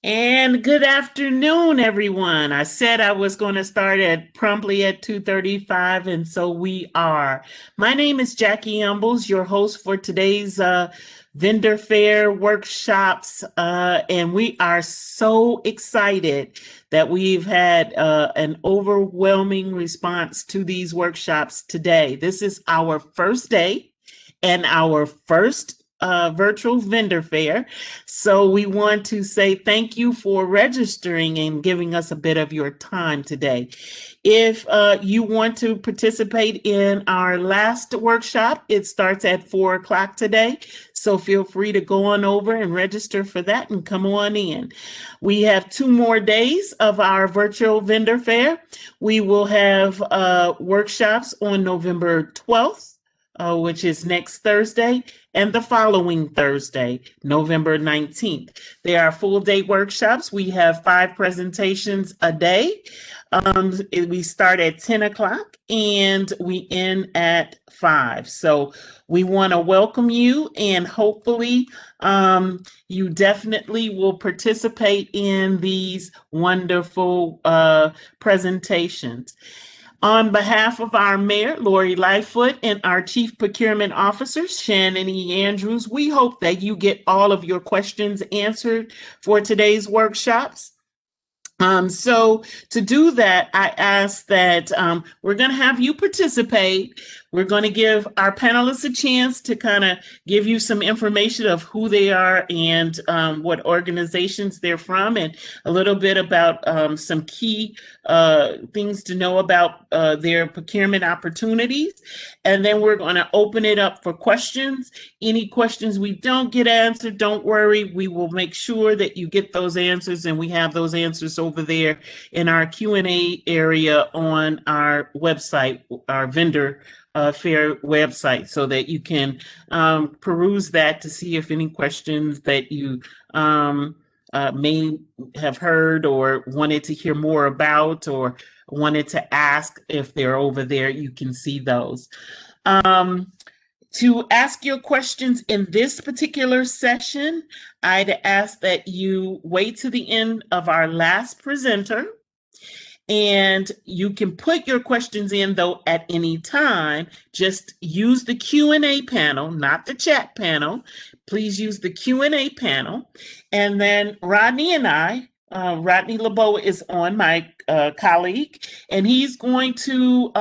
And good afternoon, everyone. I said I was going to start at promptly at 2:35, and so we are. My name is Jackie Umbles, your host for today's vendor fair workshops, and we are so excited that we've had an overwhelming response to these workshops today. This is our first day and our first virtual vendor fair. So we want to say thank you for registering and giving us a bit of your time today. If you want to participate in our last workshop, it starts at 4 o'clock today. So feel free to go on over and register for that and come on in. We have 2 more days of our virtual vendor fair. We will have workshops on November 12th, which is next Thursday, and the following Thursday, November 19th. They are full day workshops. We have 5 presentations a day. We start at 10 o'clock and we end at 5. So we want to welcome you, and hopefully you definitely will participate in these wonderful presentations. On behalf of our Mayor, Laurie Lightfoot, and our Chief Procurement Officer, Shannon E. Andrews, we hope that you get all of your questions answered for today's workshops. So to do that, I ask that we're going to have you participate. We're going to give our panelists a chance to kind of give you some information of who they are and what organizations they're from, and a little bit about some key things to know about their procurement opportunities. And then we're going to open it up for questions. Any questions we don't get answered, don't worry. We will make sure that you get those answers, and we have those answers over there in our Q&A area on our website, our vendor fair website, so that you can peruse that to see if any questions that you may have heard or wanted to hear more about or wanted to ask. If they're over there, you can see those. To ask your questions in this particular session, I'd ask that you wait to the end of our last presenter. And you can put your questions in, though, at any time. Just use the Q&A panel, not the chat panel. Please use the Q&A panel. And then Rodney and I, Rodney LeBeau is on, my colleague, and he's going to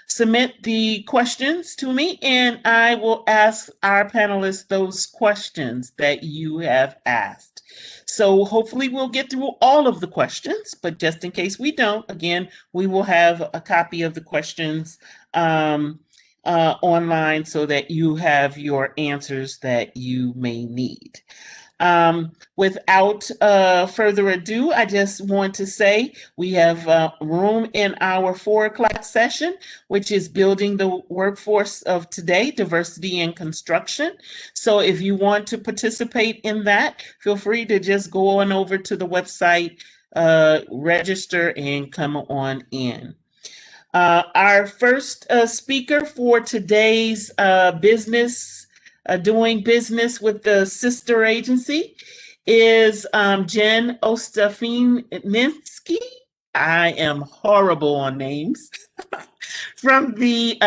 submit the questions to me, and I will ask our panelists those questions that you have asked. So hopefully we'll get through all of the questions, but just in case we don't, again, we will have a copy of the questions online so that you have your answers that you may need. Without further ado, I just want to say we have room in our 4 o'clock session, which is building the workforce of today, diversity in construction. So if you want to participate in that, feel free to just go on over to the website, register, and come on in. Our first speaker for today's doing business with the sister agency is Jen Ostafinsky. I am horrible on names. From the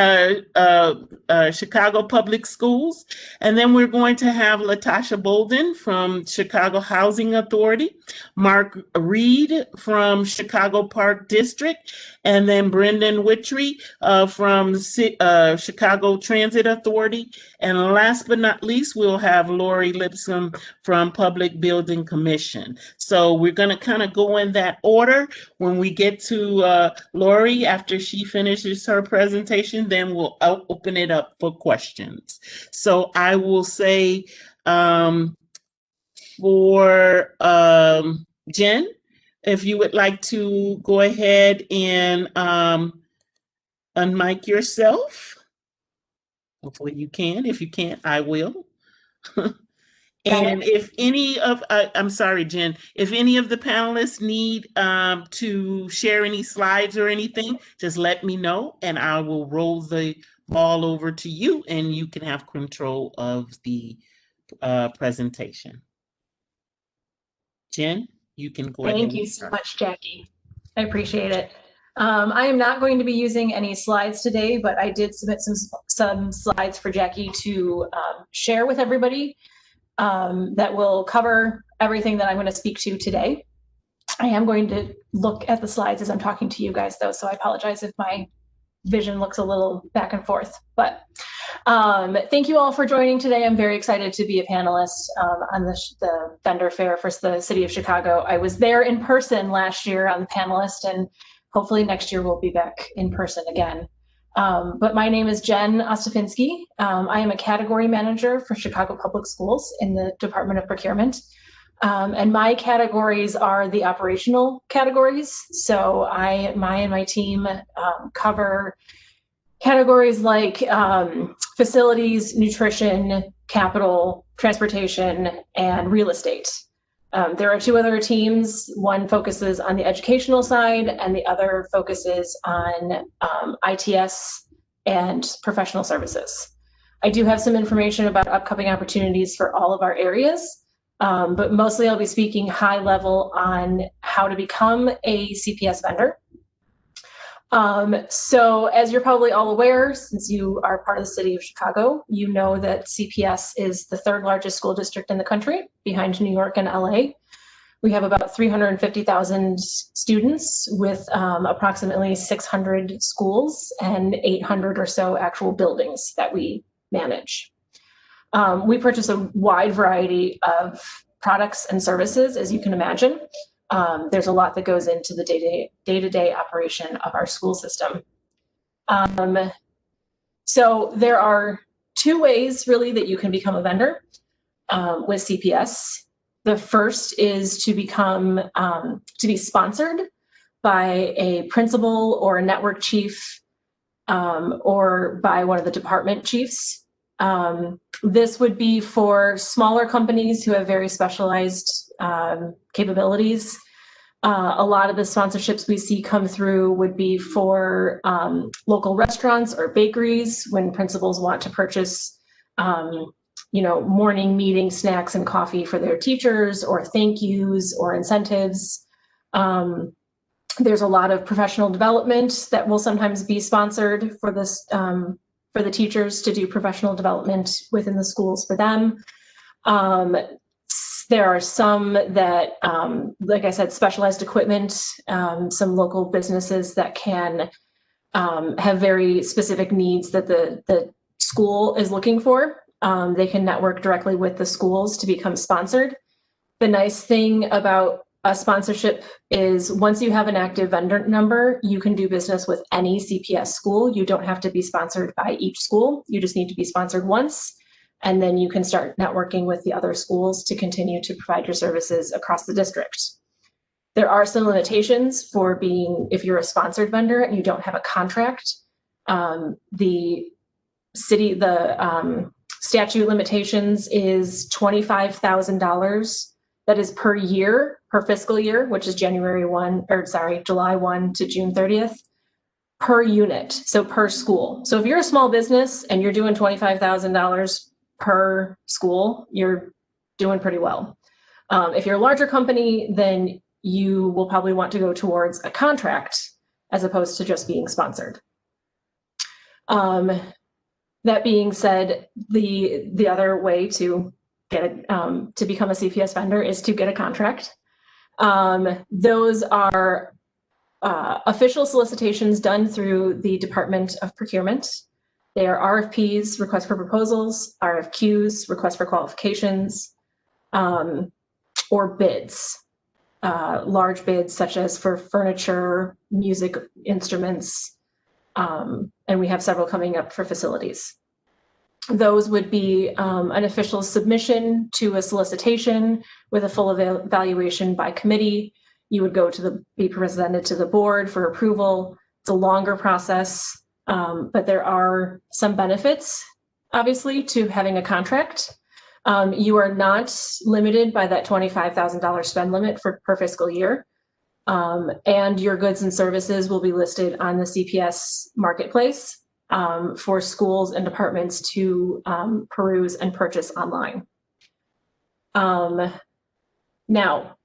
Chicago Public Schools. And then we're going to have Latasha Bolden from Chicago Housing Authority, Mark Reed from Chicago Park District, and then Brendan Wittry from Chicago Transit Authority. And last but not least, we'll have Laurie Lipscomb from Public Building Commission. So we're going to kind of go in that order. When we get to Laurie, after she finishes her presentation, then we'll open it up for questions. So I will say for Jen, if you would like to go ahead and unmic yourself. Hopefully you can. If you can't, I will. And if any of, I'm sorry, Jen, if any of the panelists need to share any slides or anything, just let me know and I will roll the ball over to you and you can have control of the presentation. Jen, you can go ahead. Thank you so much, Jackie. I appreciate it. I am not going to be using any slides today, but I did submit some slides for Jackie to share with everybody that will cover everything that I'm going to speak to today. I am going to look at the slides as I'm talking to you guys, though, so I apologize if my vision looks a little back and forth. But thank you all for joining today. I'm very excited to be a panelist on the vendor fair for the city of Chicago. I was there in person last year on the panelist, and hopefully next year we'll be back in person again. But my name is Jen Ostafinsky. I am a category manager for Chicago Public Schools in the Department of Procurement. And my categories are the operational categories. So my team cover categories like facilities, nutrition, capital, transportation, and real estate. There are two other teams. One focuses on the educational side, and the other focuses on ITS and professional services. I do have some information about upcoming opportunities for all of our areas. But mostly I'll be speaking high level on how to become a CPS vendor. So as you're probably all aware, since you are part of the city of Chicago, you know that CPS is the third largest school district in the country, behind New York and LA. We have about 350,000 students with approximately 600 schools and 800 or so actual buildings that we manage. We purchase a wide variety of products and services, as you can imagine. There's a lot that goes into the day-to-day operation of our school system. So there are two ways really that you can become a vendor with CPS. The first is to be sponsored by a principal or a network chief or by one of the department chiefs. This would be for smaller companies who have very specialized capabilities. A lot of the sponsorships we see come through would be for local restaurants or bakeries when principals want to purchase, morning meeting snacks and coffee for their teachers, or thank yous or incentives. There's a lot of professional development that will sometimes be sponsored for this. For the teachers to do professional development within the schools for them. There are some that, like I said, specialized equipment, some local businesses that can have very specific needs that the school is looking for. They can network directly with the schools to become sponsored. The nice thing about a sponsorship is once you have an active vendor number, you can do business with any CPS school. You don't have to be sponsored by each school. You just need to be sponsored once, and then you can start networking with the other schools to continue to provide your services across the district. There are some limitations for if you're a sponsored vendor and you don't have a contract. The statute limitations is $25,000. That is per year, per fiscal year, which is July 1 to June 30th, per unit, so per school. So if you're a small business and you're doing $25,000 per school, you're doing pretty well. If you're a larger company, then you will probably want to go towards a contract as opposed to just being sponsored. That being said, the other way to become a CPS vendor is to get a contract. Those are official solicitations done through the Department of Procurement. They are RFPs, requests for proposals, RFQs, requests for qualifications, or bids, large bids such as for furniture, music instruments, and we have several coming up for facilities. Those would be an official submission to a solicitation with a full evaluation by committee. You would be presented to the board for approval. It's a longer process, but there are some benefits, obviously, to having a contract. You are not limited by that $25,000 spend limit per fiscal year. And your goods and services will be listed on the CPS marketplace for schools and departments to peruse and purchase online. Now,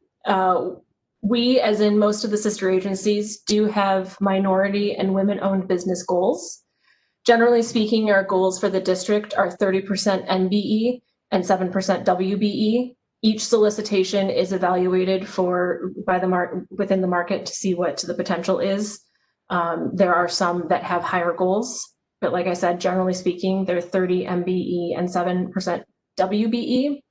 We, as in most of the sister agencies, do have minority and women-owned business goals. Generally speaking, our goals for the district are 30% MBE and 7% WBE. Each solicitation is evaluated within the market to see what the potential is. There are some that have higher goals, but like I said, generally speaking, they're 30 MBE and 7% WBE.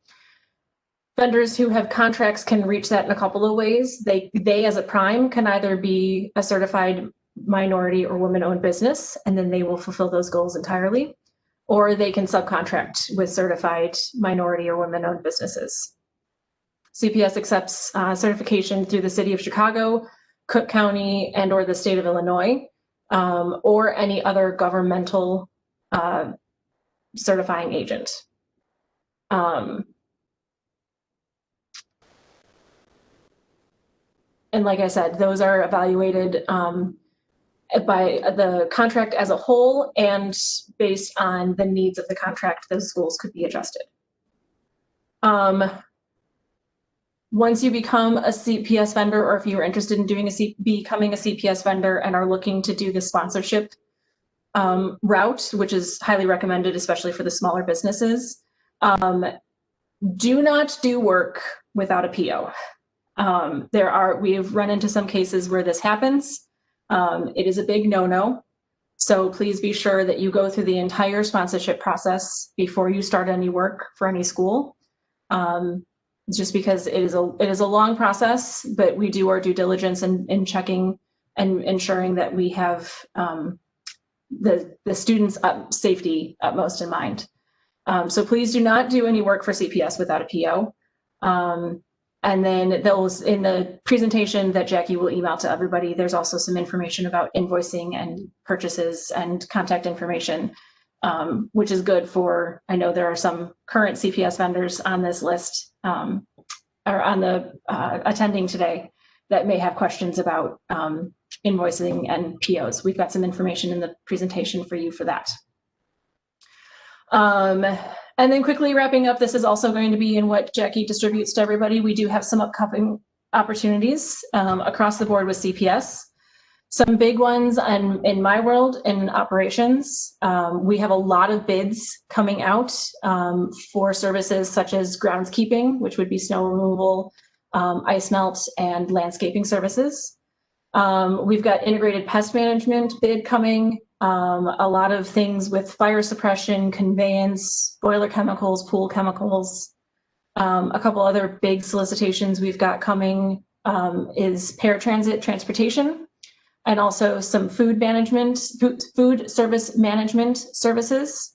Vendors who have contracts can reach that in a couple of ways. They as a prime can either be a certified minority or women-owned business, and then they will fulfill those goals entirely, or they can subcontract with certified minority or women-owned businesses. CPS accepts certification through the City of Chicago, Cook County, and or the state of Illinois, or any other governmental certifying agent. And like I said, those are evaluated by the contract as a whole, and based on the needs of the contract, those goals could be adjusted. Once you become a CPS vendor, or if you're interested in becoming a CPS vendor and are looking to do the sponsorship route, which is highly recommended, especially for the smaller businesses, do not do work without a PO. We've run into some cases where this happens. It is a big no-no. So please be sure that you go through the entire sponsorship process before you start any work for any school. Just because it is a long process, but we do our due diligence in checking and ensuring that we have the students' safety utmost in mind. So please do not do any work for CPS without a PO. And then those in the presentation that Jackie will email to everybody, there's also some information about invoicing and purchases and contact information, which is good for, I know there are some current CPS vendors on this list or on the attending today that may have questions about invoicing and POs. We've got some information in the presentation for you for that. And then quickly wrapping up, this is also going to be in what Jackie distributes to everybody. We do have some upcoming opportunities across the board with CPS. Some big ones in my world in operations. We have a lot of bids coming out for services such as groundskeeping, which would be snow removal, ice melt, and landscaping services. We've got integrated pest management bid coming. A lot of things with fire suppression, conveyance, boiler chemicals, pool chemicals. A couple other big solicitations we've got coming is paratransit transportation, and also some food management, food service management services.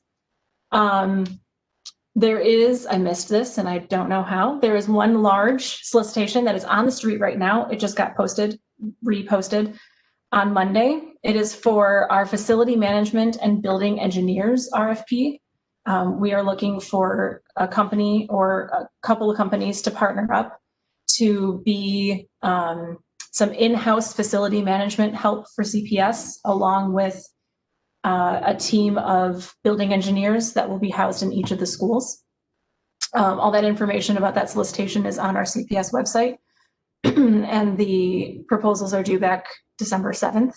There is, I missed this and I don't know how, there is one large solicitation that is on the street right now. It just got reposted on Monday. It is for our facility management and building engineers RFP. We are looking for a company or a couple of companies to partner up to be some in-house facility management help for CPS, along with a team of building engineers that will be housed in each of the schools. All that information about that solicitation is on our CPS website, and the proposals are due back December 7th.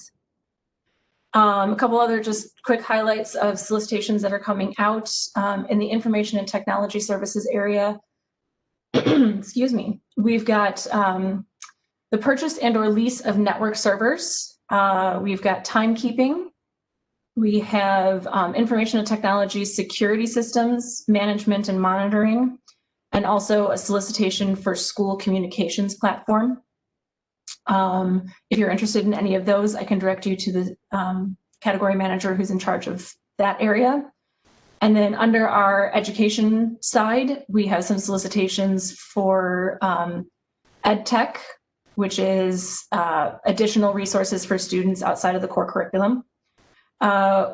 A couple other just quick highlights of solicitations that are coming out in the information and technology services area. Excuse me. We've got the purchase and or lease of network servers. We've got timekeeping. We have information and technology security systems, management and monitoring, and also a solicitation for school communications platform. If you're interested in any of those, I can direct you to the category manager who's in charge of that area. And then under our education side, we have some solicitations for ed tech, which is additional resources for students outside of the core curriculum.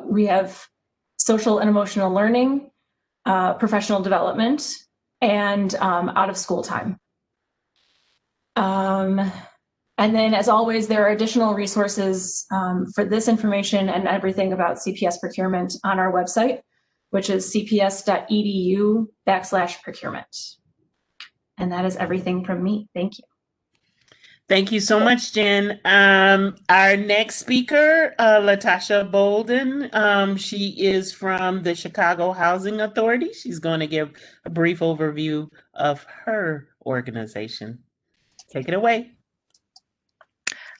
We have social and emotional learning, professional development, and out of school time. And then, as always, there are additional resources for this information and everything about CPS procurement on our website, which is cps.edu/procurement. And that is everything from me. Thank you. Thank you so much, Jen. Our next speaker, Latasha Bolden, she is from the Chicago Housing Authority. She's going to give a brief overview of her organization. Take it away.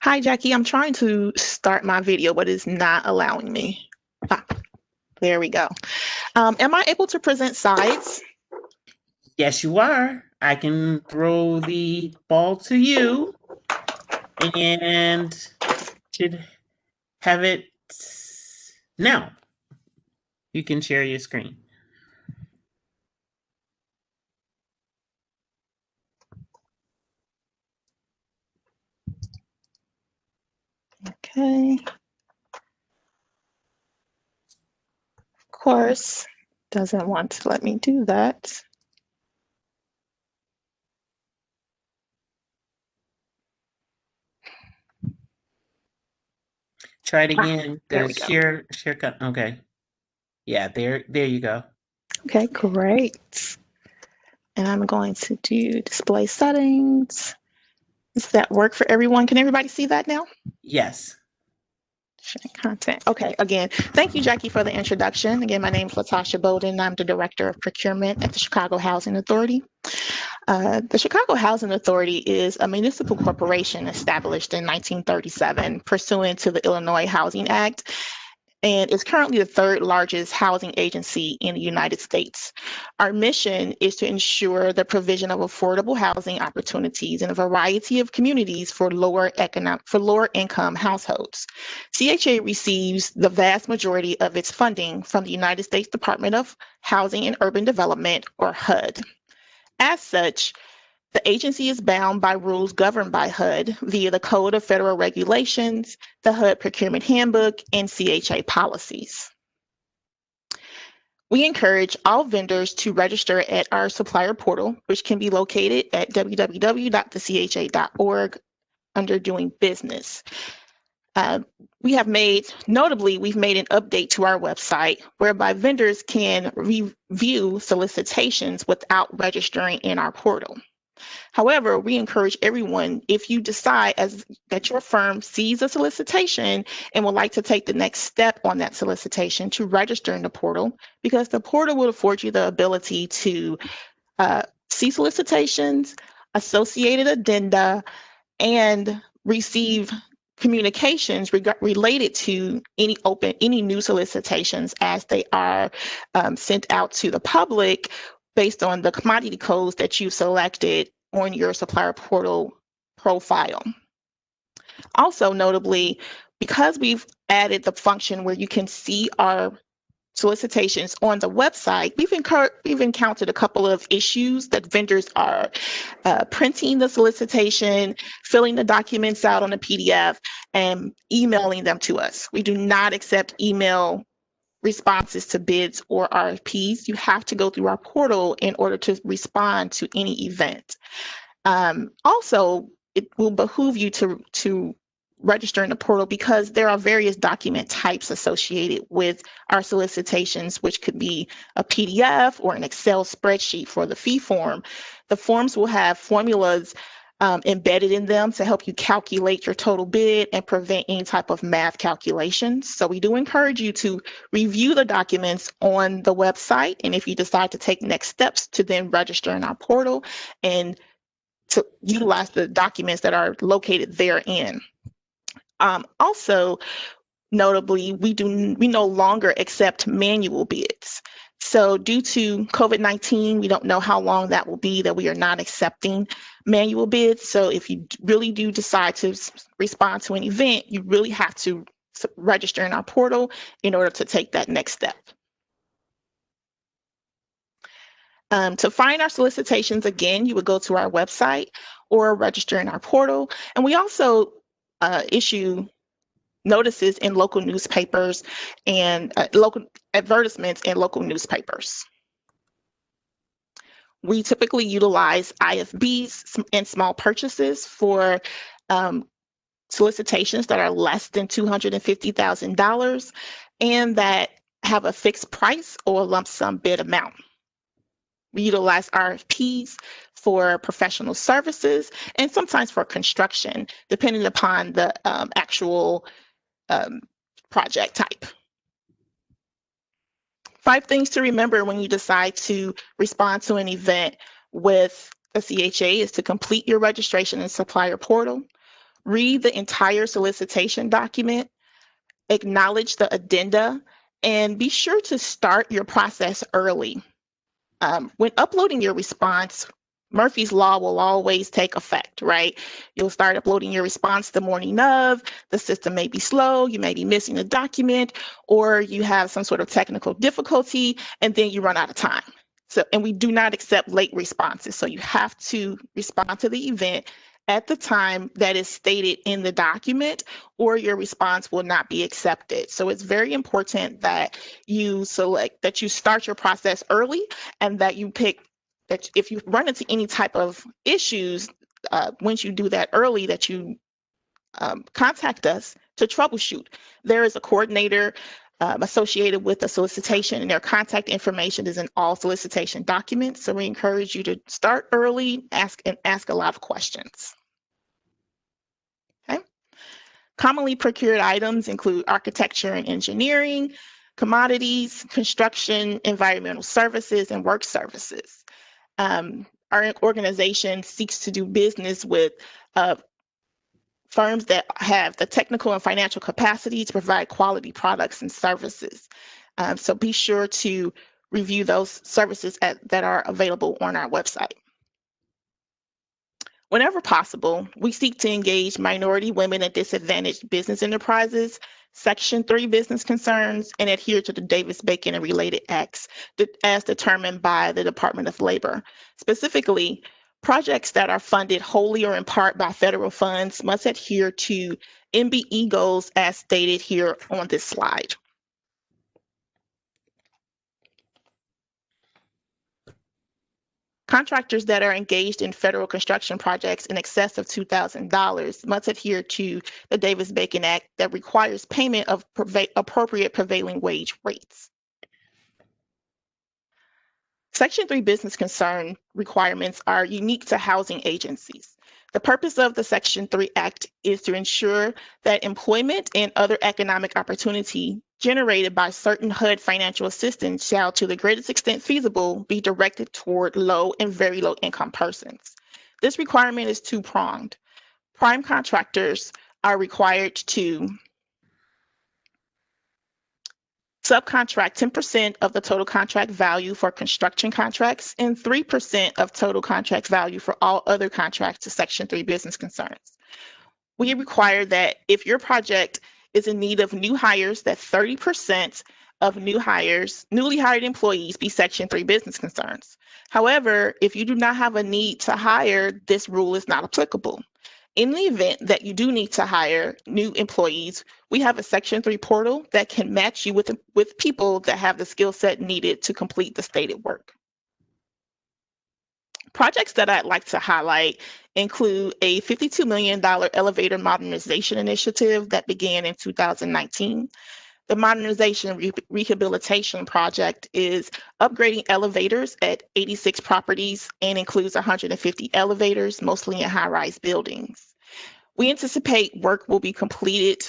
Hi, Jackie. I'm trying to start my video, but it's not allowing me. There we go. Am I able to present slides? Yes, you are. I can throw the ball to you and should have it now. You can share your screen. Okay. Of course, doesn't want to let me do that. Try it again. There The we go. share cut. Okay. Yeah, there you go. Okay, great. And I'm going to do display settings. Does that work for everyone? Can everybody see that now? Yes. Sharing content. Okay, again, thank you, Jackie, for the introduction. Again, my name is Latasha Bolden. I'm the Director of Procurement at the Chicago Housing Authority. The Chicago Housing Authority is a municipal corporation established in 1937 pursuant to the Illinois Housing Act, and is currently the third largest housing agency in the United States. Our mission is to ensure the provision of affordable housing opportunities in a variety of communities for lower income households. CHA receives the vast majority of its funding from the United States Department of Housing and Urban Development, or HUD. As such, the agency is bound by rules governed by HUD via the Code of Federal Regulations, the HUD Procurement Handbook, and CHA policies. We encourage all vendors to register at our supplier portal, which can be located at www.thecha.org under Doing Business. We've made an update to our website whereby vendors can review solicitations without registering in our portal. However, we encourage everyone, if you decide that your firm sees a solicitation and would like to take the next step on that solicitation, to register in the portal, because the portal will afford you the ability to see solicitations, associated addenda, and receive communications related to any new solicitations as they are sent out to the public based on the commodity codes that you selected on your supplier portal profile. Also notably, because we've added the function where you can see our solicitations on the website, we've encountered a couple of issues that vendors are printing the solicitation, filling the documents out on a PDF, and emailing them to us. We do not accept email responses to bids or RFPs. You have to go through our portal in order to respond to any event. Also, it will behoove you to register in the portal because there are various document types associated with our solicitations, which could be a PDF or an Excel spreadsheet for the fee form. The forms will have formulas embedded in them to help you calculate your total bid and prevent any type of math calculations. So we do encourage you to review the documents on the website, and if you decide to take next steps, to then register in our portal and to utilize the documents that are located therein. Also, notably, we no longer accept manual bids. So due to COVID-19, we don't know how long that will be that we are not accepting manual bids. So if you really do decide to respond to an event, you really have to register in our portal in order to take that next step. To find our solicitations, again, you would go to our website or register in our portal. And we also issue notices in local newspapers and local advertisements in local newspapers. We typically utilize IFBs and small purchases for solicitations that are less than $250,000 and that have a fixed price or lump sum bid amount. We utilize RFPs for professional services and sometimes for construction, depending upon the actual project type. 5 things to remember when you decide to respond to an event with a CHA is to complete your registration in Supplier Portal, read the entire solicitation document, acknowledge the addenda, and be sure to start your process early. When uploading your response, Murphy's Law will always take effect, right? You'll start uploading your response the morning of, the system may be slow, you may be missing a document, or you have some sort of technical difficulty, and then you run out of time. So, and we do not accept late responses. So you have to respond to the event at the time that is stated in the document, or your response will not be accepted. So it's very important that you start your process early, and that you pick that if you run into any type of issues, once you do that early, that you contact us to troubleshoot. There is a coordinator associated with the solicitation, and their contact information is in all solicitation documents. So we encourage you to start early, ask a lot of questions. Okay. Commonly procured items include architecture and engineering, commodities, construction, environmental services, and work services. Our organization seeks to do business with firms that have the technical and financial capacity to provide quality products and services. So be sure to review those services that are available on our website. Whenever possible, we seek to engage minority, women, and disadvantaged business enterprises, Section 3 business concerns, and adhere to the Davis-Bacon and related acts as determined by the Department of Labor. Specifically, projects that are funded wholly or in part by federal funds must adhere to MBE goals as stated here on this slide. Contractors that are engaged in federal construction projects in excess of $2,000 must adhere to the Davis-Bacon Act that requires payment of appropriate prevailing wage rates. Section 3 business concern requirements are unique to housing agencies. The purpose of the Section 3 Act is to ensure that employment and other economic opportunity generated by certain HUD financial assistance shall, to the greatest extent feasible, be directed toward low and very low income persons. This requirement is two-pronged. Prime contractors are required to subcontract 10% of the total contract value for construction contracts and 3% of total contract value for all other contracts to Section 3 business concerns. We require that if your project is in need of new hires, that 30% of newly hired employees be Section 3 business concerns. However, if you do not have a need to hire, this rule is not applicable. In the event that you do need to hire new employees, we have a Section 3 portal that can match you with people that have the skill set needed to complete the stated work. Projects that I'd like to highlight include a $52 million elevator modernization initiative that began in 2019. The Modernization Rehabilitation Project is upgrading elevators at 86 properties and includes 150 elevators, mostly in high-rise buildings. We anticipate work will be completed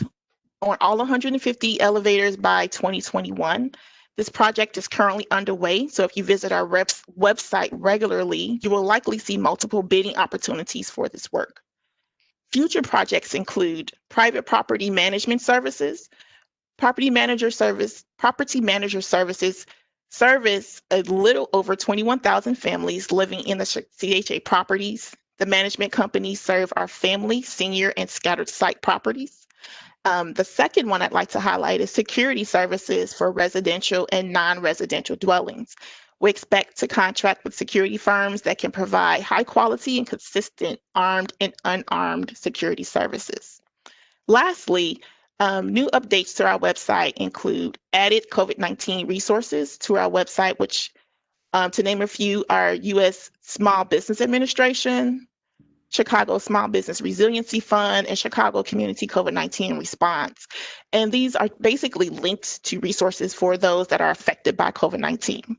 on all 150 elevators by 2021. This project is currently underway, so if you visit our website regularly, you will likely see multiple bidding opportunities for this work. Future projects include private property management services. Property manager services service a little over 21,000 families living in the CHA properties. The management companies serve our family, senior, and scattered site properties. The second one I'd like to highlight is security services for residential and non-residential dwellings. We expect to contract with security firms that can provide high quality and consistent armed and unarmed security services. Lastly, new updates to our website include added COVID-19 resources to our website, which, to name a few, are U.S. Small Business Administration, Chicago Small Business Resiliency Fund, and Chicago Community COVID-19 Response. And these are basically links to resources for those that are affected by COVID-19.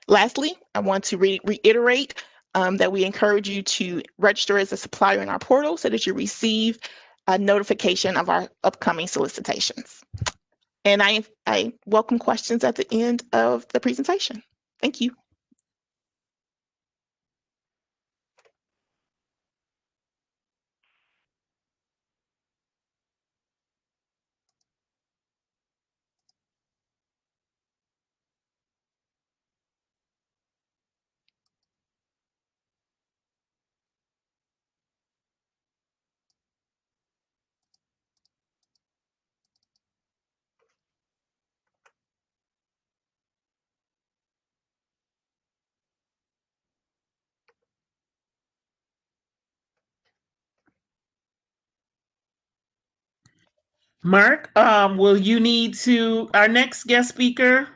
Lastly, I want to reiterate that we encourage you to register as a supplier in our portal so that you receive a notification of our upcoming solicitations. And I welcome questions at the end of the presentation. Thank you. Mark, will you need to, our next guest speaker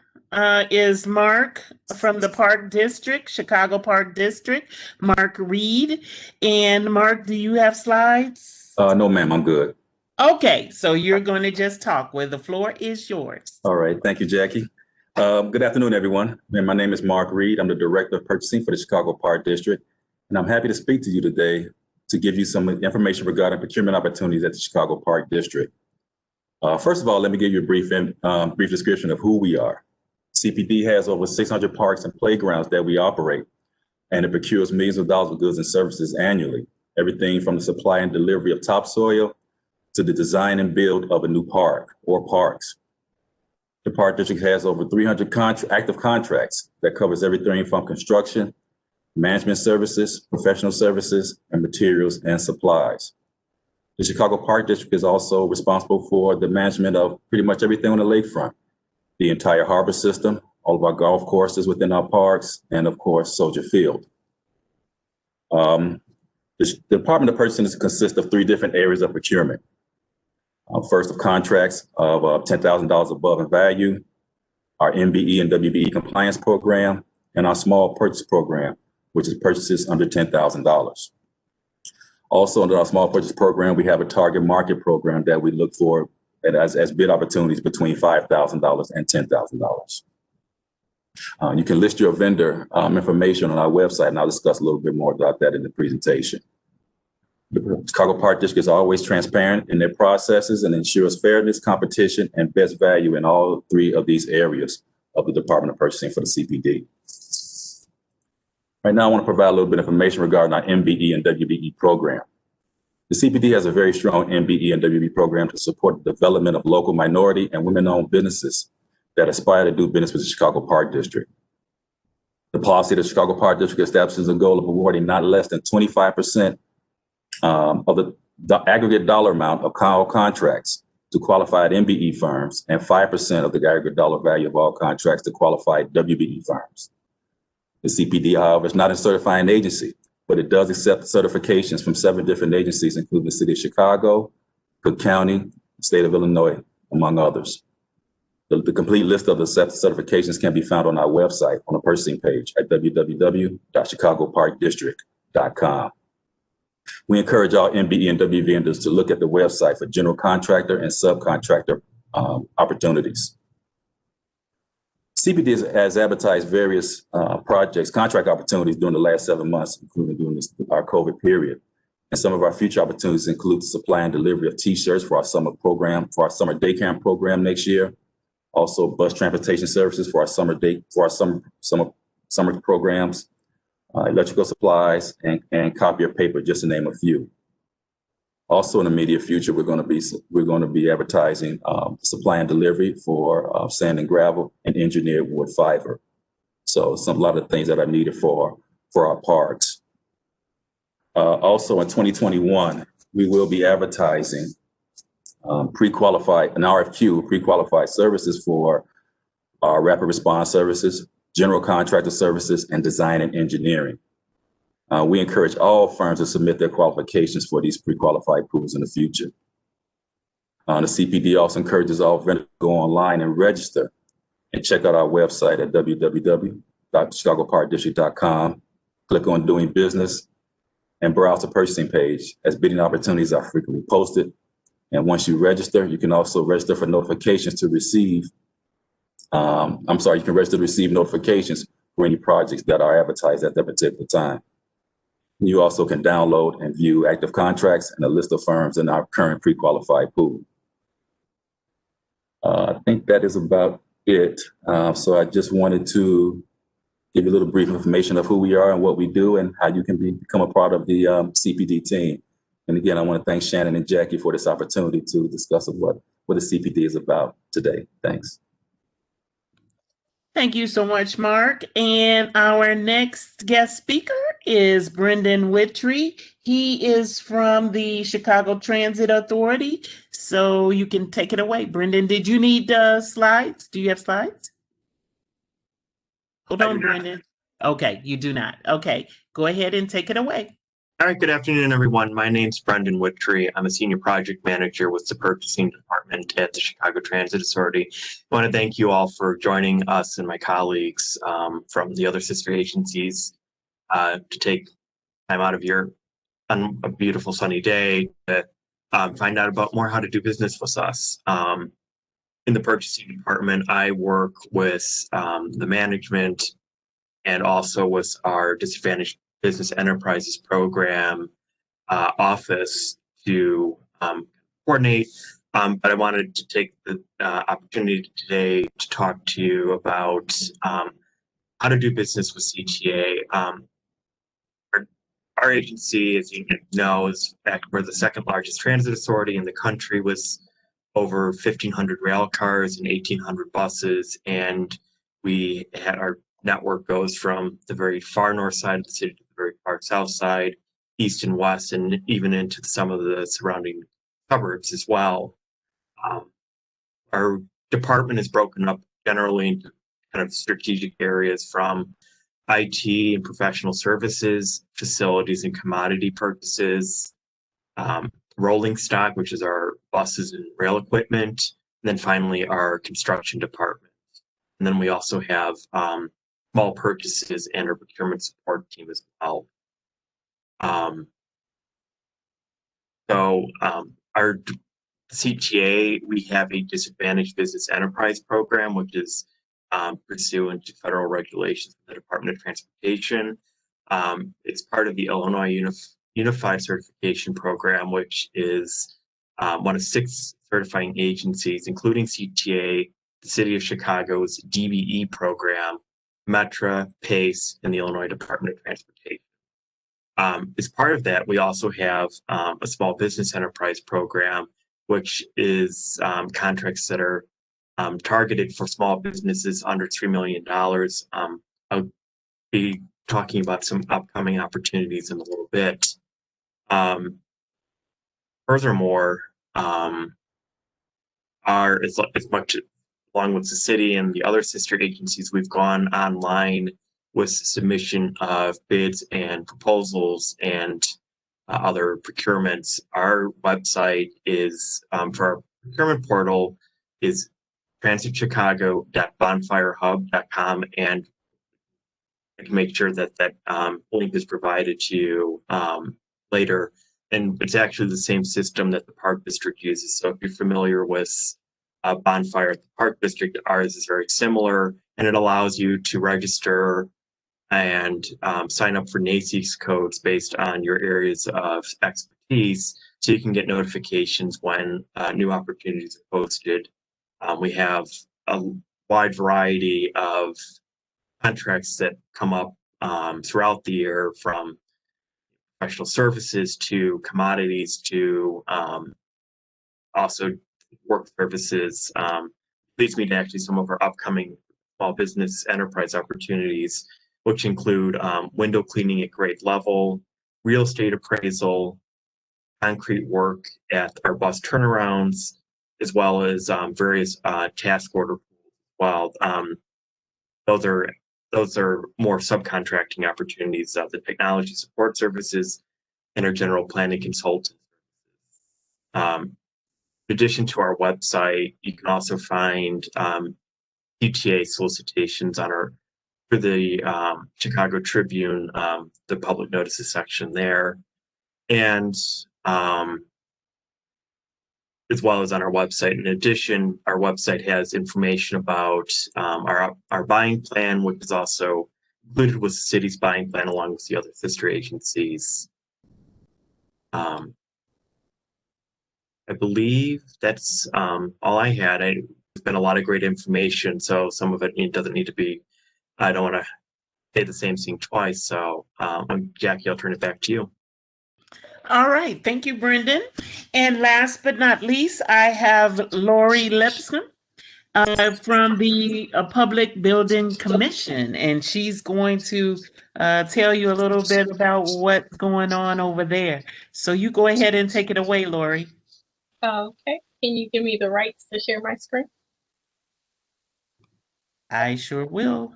is Mark from the Park District, Chicago Park District, Mark Reed. And Mark, do you have slides? No, ma'am, I'm good. Okay, so you're going to just talk. Well, the floor is yours. All right, thank you, Jackie. Good afternoon, everyone. My name is Mark Reed. I'm the Director of Purchasing for the Chicago Park District, and I'm happy to speak to you today to give you some information regarding procurement opportunities at the Chicago Park District. First of all, let me give you a brief description of who we are. CPD has over 600 parks and playgrounds that we operate, and it procures millions of dollars of goods and services annually, everything from the supply and delivery of topsoil to the design and build of a new park or parks. The Park District has over 300 active contracts that covers everything from construction, management services, professional services, and materials and supplies. The Chicago Park District is also responsible for the management of pretty much everything on the lakefront, the entire harbor system, all of our golf courses within our parks, and of course, Soldier Field. The Department of Purchasing consists of 3 different areas of procurement. First, of contracts of $10,000 above in value, our Mbe and Wbe compliance program, and our small purchase program, which is purchases under $10,000. Also, under our small purchase program, we have a target market program that we look for as bid opportunities between $5,000 and $10,000. You can list your vendor information on our website, and I'll discuss a little bit more about that in the presentation. The Chicago Park District is always transparent in their processes and ensures fairness, competition, and best value in all 3 of these areas of the Department of Purchasing for the CPD. Right now, I want to provide a little bit of information regarding our Mbe and Wbe program. The CPD has a very strong Mbe and Wbe program to support the development of local minority and women-owned businesses that aspire to do business with the Chicago Park District. The policy of the Chicago Park District establishes a goal of awarding not less than 25% of the aggregate dollar amount of all contracts to qualified Mbe firms and 5% of the aggregate dollar value of all contracts to qualified Wbe firms. The CPD, however, is not a certifying agency, but it does accept certifications from 7 different agencies, including the City of Chicago, Cook County, the State of Illinois, among others. The complete list of the certifications can be found on our website on the purchasing page at www.chicagoparkdistrict.com. We encourage all Mbe and Wbe vendors to look at the website for general contractor and subcontractor opportunities. CPD has advertised various contract opportunities during the last 7 months, including during our COVID period. And some of our future opportunities include the supply and delivery of T-shirts for our summer day camp program next year. Also, bus transportation services for our summer programs, electrical supplies, and copier paper, just to name a few. Also, in the immediate future, we're going to be advertising supply and delivery for sand and gravel and engineered wood fiber. So, a lot of things that are needed for our parks. Also, in 2021, we will be advertising an RFQ, pre-qualified services for our rapid response services, general contractor services, and design and engineering. We encourage all firms to submit their qualifications for these pre-qualified pools in the future. The CPD also encourages all vendors to go online and register and check out our website at www.chicagoparkdistrict.com. Click on Doing Business and browse the purchasing page, as bidding opportunities are frequently posted. And once you register, you can also register for notifications to receive. You can register to receive notifications for any projects that are advertised at that particular time. You also can download and view active contracts and a list of firms in our current pre-qualified pool. I think that is about it. So I just wanted to give you a little brief information of who we are and what we do and how you can become a part of the CPD team. And again, I want to thank Shannon and Jackie for this opportunity to discuss what the CPD is about today. Thanks. Thank you so much, Mark. And our next guest speaker is Brendan Wittry. He is from the Chicago Transit Authority. So you can take it away. Brendan, did you need slides? Do you have slides? Hold on, Brendan. Okay, you do not. Okay, go ahead and take it away. All right, good afternoon, everyone. My name's Brendan Wittry. I'm a senior project manager with the purchasing department at the Chicago Transit Authority. I want to thank you all for joining us and my colleagues from the other sister agencies to take time out of a beautiful sunny day to find out about more how to do business with us. In the purchasing department, I work with the management and also with our disadvantaged Business Enterprises Program office to coordinate, but I wanted to take the opportunity today to talk to you about how to do business with CTA. Our agency, as you know, we're the second largest transit authority in the country with over 1,500 rail cars and 1,800 buses, and we had our network goes from the very far north side of the city to the very far south side, east and west, and even into some of the surrounding suburbs as well. Our department is broken up generally into kind of strategic areas from IT and professional services, facilities and commodity purchases, rolling stock, which is our buses and rail equipment, and then finally our construction department. And then we also have small purchases and our procurement support team as well. Our CTA, we have a disadvantaged business enterprise program, which is pursuant to federal regulations of the Department of Transportation. It's part of the Illinois Unified Certification Program, which is one of 6 certifying agencies, including CTA, the City of Chicago's DBE program, Metra, PACE, and the Illinois Department of Transportation. As part of that, we also have a small business enterprise program, which is contracts that are targeted for small businesses under $3 million. I'll be talking about some upcoming opportunities in a little bit. Furthermore, as much along with the city and the other sister agencies, we've gone online with submission of bids and proposals and other procurements. Our website is for our procurement portal is transitchicago.bonfirehub.com, and I can make sure that link is provided to you later. And it's actually the same system that the Park District uses. So if you're familiar with Bonfire at the Park District, ours is very similar, and it allows you to register and sign up for NACEX codes based on your areas of expertise, so you can get notifications when new opportunities are posted. We have a wide variety of contracts that come up throughout the year, from professional services to commodities to also work services. Leads me to actually some of our upcoming small business enterprise opportunities, which include window cleaning at grade level, real estate appraisal, concrete work at our bus turnarounds, as well as various task order pools. Those are more subcontracting opportunities of the technology support services and our general planning consultant. In addition to our website, you can also find CTA solicitations through the Chicago Tribune, the public notices section there, and as well as on our website. In addition, our website has information about our buying plan, which is also included was the city's buying plan along with the other sister agencies. I believe that's all I had. There's been a lot of great information, so some of it doesn't need to be, I don't want to say the same thing twice. So Jackie, I'll turn it back to you. All right. Thank you, Brendan. And last but not least, I have Laurie Lipscomb from the Public Building Commission, and she's going to tell you a little bit about what's going on over there. So you go ahead and take it away, Laurie. Okay. Can you give me the rights to share my screen? I sure will.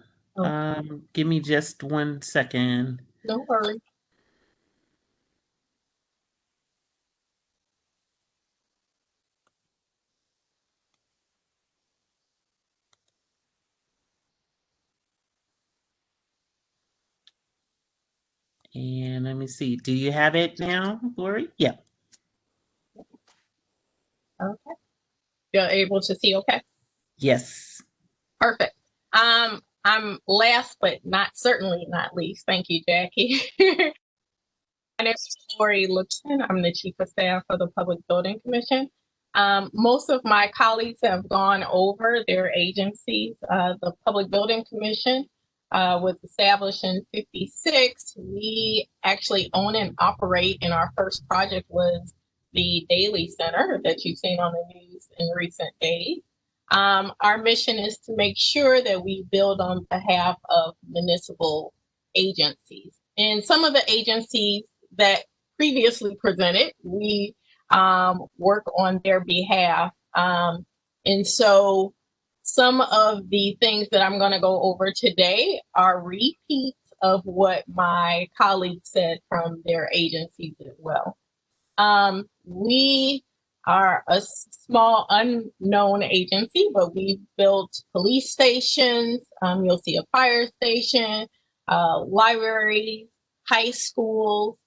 Give me just 1 second. No worries. And let me see. Do you have it now, Laurie? Yeah. Okay. You're able to see okay? Yes. Perfect. I'm last but certainly not least. Thank you, Jackie. My name is Laurie Lipscomb. I'm the Chief of Staff for the Public Building Commission. Most of my colleagues have gone over their agencies. The Public Building Commission was established in '56. We actually own and operate, and our first project was the Daily Center that you've seen on the news in recent days. Our mission is to make sure that we build on behalf of municipal agencies. And some of the agencies that previously presented, we work on their behalf. And so some of the things that I'm going to go over today are repeats of what my colleagues said from their agencies as well. We are a small unknown agency, but we've built police stations. You'll see a fire station, libraries, high schools,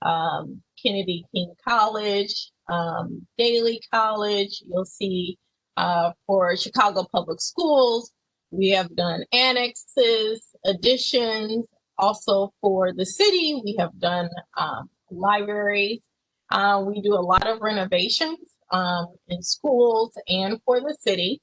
Kennedy King College, Daly College. You'll see for Chicago Public Schools, we have done annexes, additions. Also for the city, we have done libraries. We do a lot of renovations in schools and for the city.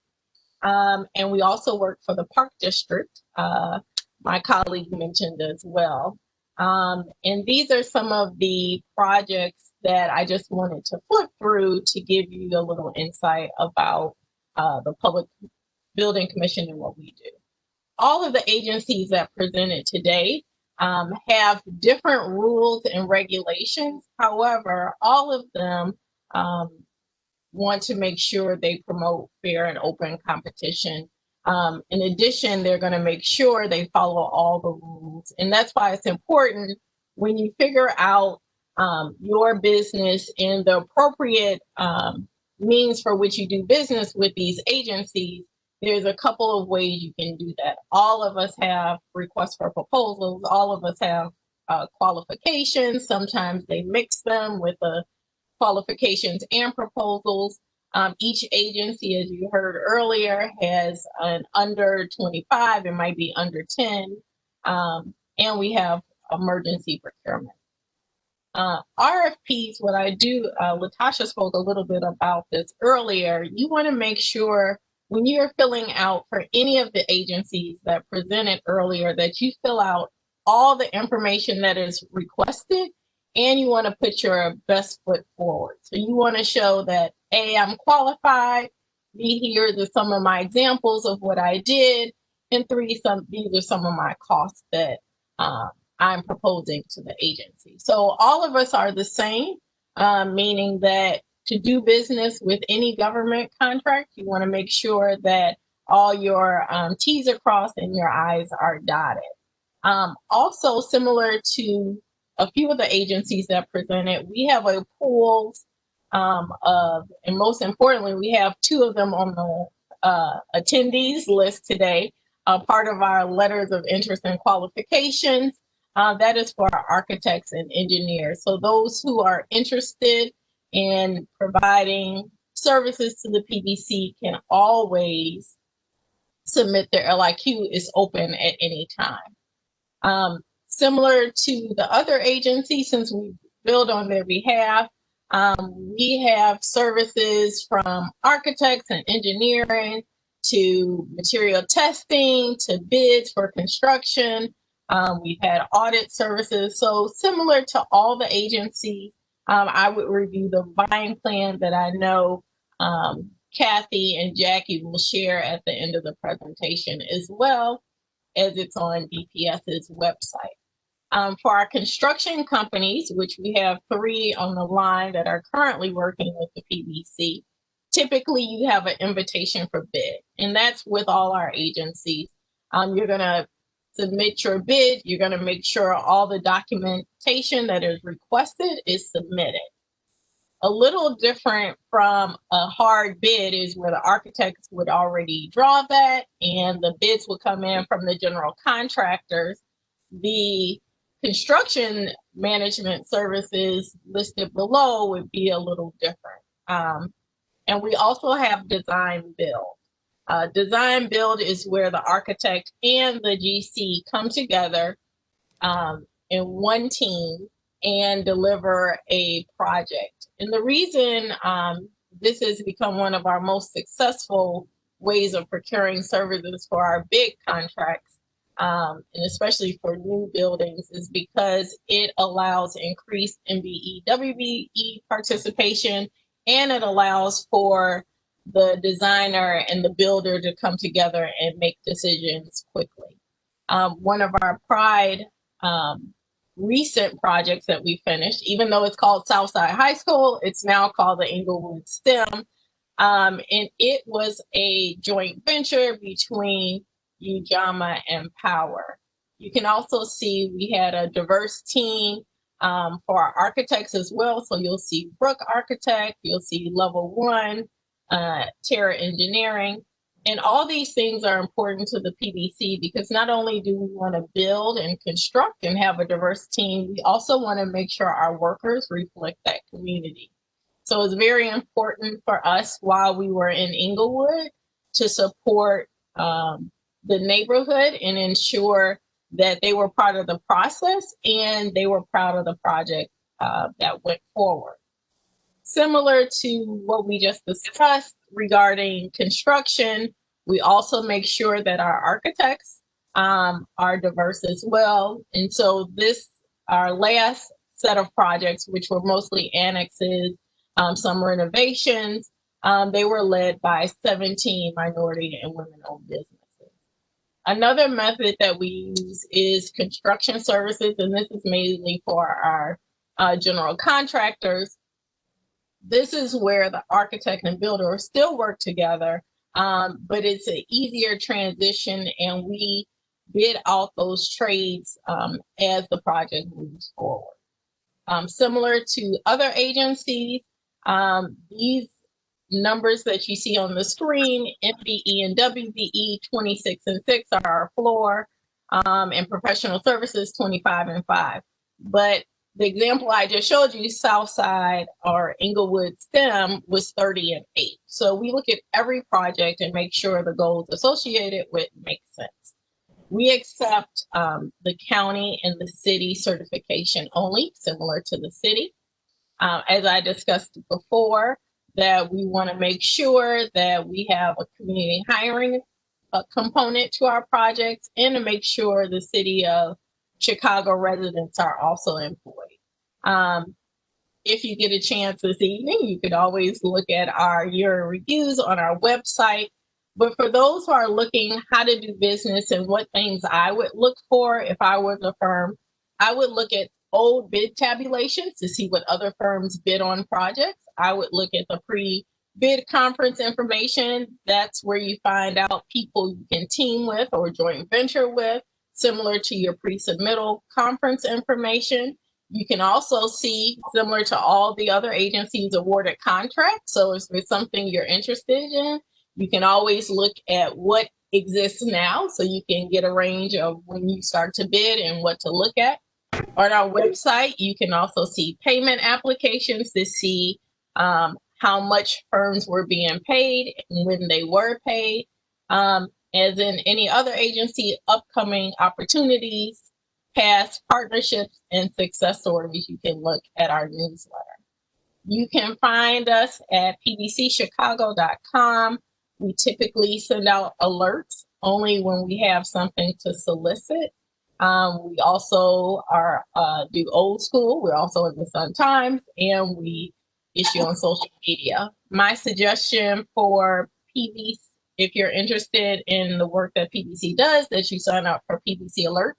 And we also work for the Park District, my colleague mentioned as well. And these are some of the projects that I just wanted to flip through to give you a little insight about the Public Building Commission and what we do. All of the agencies that presented today have different rules and regulations. However, all of them want to make sure they promote fair and open competition. In addition, they're going to make sure they follow all the rules. And that's why it's important when you figure out your business and the appropriate means for which you do business with these agencies. There's a couple of ways you can do that. All of us have requests for proposals. All of us have qualifications. Sometimes they mix them with the qualifications and proposals. Each agency, as you heard earlier, has an under 25, it might be under 10, and we have emergency procurement. RFPs, what I do, Latasha spoke a little bit about this earlier. You want to make sure when you're filling out for any of the agencies that presented earlier that you fill out all the information that is requested, and you want to put your best foot forward. So you want to show that A, I'm qualified, B, here are some of my examples of what I did, and 3, these are some of my costs that I'm proposing to the agency. So all of us are the same, meaning that to do business with any government contract, you want to make sure that all your T's are crossed and your I's are dotted. Also, similar to a few of the agencies that presented, we have a pool of, and most importantly, we have 2 of them on the attendees list today, part of our letters of interest and qualifications. That is for our architects and engineers. So those who are interested in providing services to the PBC can always submit their LIQ. Is open at any time. Similar to the other agencies, since we build on their behalf, we have services from architects and engineering to material testing to bids for construction. We've had audit services. So similar to all the agencies, I would review the buying plan that I know Kathy and Jackie will share at the end of the presentation, as well as it's on DPS's website. For our construction companies, which we have 3 on the line that are currently working with the PBC, typically you have an invitation for bid, and that's with all our agencies. You're going to submit your bid. You're going to make sure all the documentation that is requested is submitted. A little different from a hard bid is where the architects would already draw that and the bids would come in from the general contractors. The construction management services listed below would be a little different. And we also have design build. Design build is where the architect and the GC come together in one team and deliver a project. And the reason this has become one of our most successful ways of procuring services for our big contracts, and especially for new buildings, is because it allows increased Mbe, Wbe participation, and it allows for the designer and the builder to come together and make decisions quickly. One of our pride recent projects that we finished, even though it's called Southside High School, it's now called the Englewood STEM. And it was a joint venture between UJAMA and Power. You can also see we had a diverse team for our architects as well. So you'll see Brook Architect, you'll see Level 1, Terra Engineering. And all these things are important to the PBC because not only do we want to build and construct and have a diverse team, we also want to make sure our workers reflect that community. So it's very important for us while we were in Englewood to support the neighborhood and ensure that they were part of the process and they were proud of the project that went forward. Similar to what we just discussed regarding construction, we also make sure that our architects are diverse as well. And so our last set of projects, which were mostly annexes, some renovations, they were led by 17 minority and women-owned businesses. Another method that we use is construction services, and this is mainly for our general contractors. This is where the architect and builder still work together, but it's an easier transition and we bid out those trades as the project moves forward. Similar to other agencies, these numbers that you see on the screen, Mbe and Wbe 26 and 6 are our floor, and professional services 25 and 5. But the example I just showed you, Southside or Englewood STEM, was 30 and 8. So we look at every project and make sure the goals associated with make sense. We accept the county and the city certification only, similar to the city. As I discussed before, that we want to make sure that we have a community hiring component to our projects and to make sure the city of Chicago residents are also employed. If you get a chance this evening, you could always look at our year reviews on our website. But for those who are looking how to do business and what things I would look for if I was a firm, I would look at old bid tabulations to see what other firms bid on projects. I would look at the pre-bid conference information. That's where you find out people you can team with or joint venture with, similar to your pre-submittal conference information. You can also see, similar to all the other agencies, awarded contracts. So if there's something you're interested in, you can always look at what exists now so you can get a range of when you start to bid and what to look at. On our website, you can also see payment applications to see how much firms were being paid and when they were paid. As in any other agency, upcoming opportunities, past partnerships and success stories, you can look at our newsletter. You can find us at pbcchicago.com. We typically send out alerts only when we have something to solicit. We also do old school. We're also in the Sun Times, and we issue on social media. My suggestion for PBC, if you're interested in the work that PBC does, that you sign up for PBC alerts.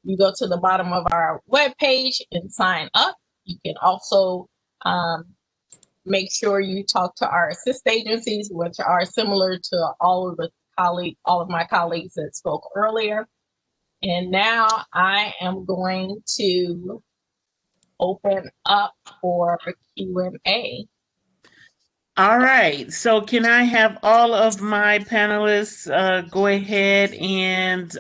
You go to the bottom of our webpage and sign up. You can also make sure you talk to our assist agencies, which are similar to all of my colleagues that spoke earlier. And now I am going to open up for Q&A. All right, so can I have all of my panelists go ahead and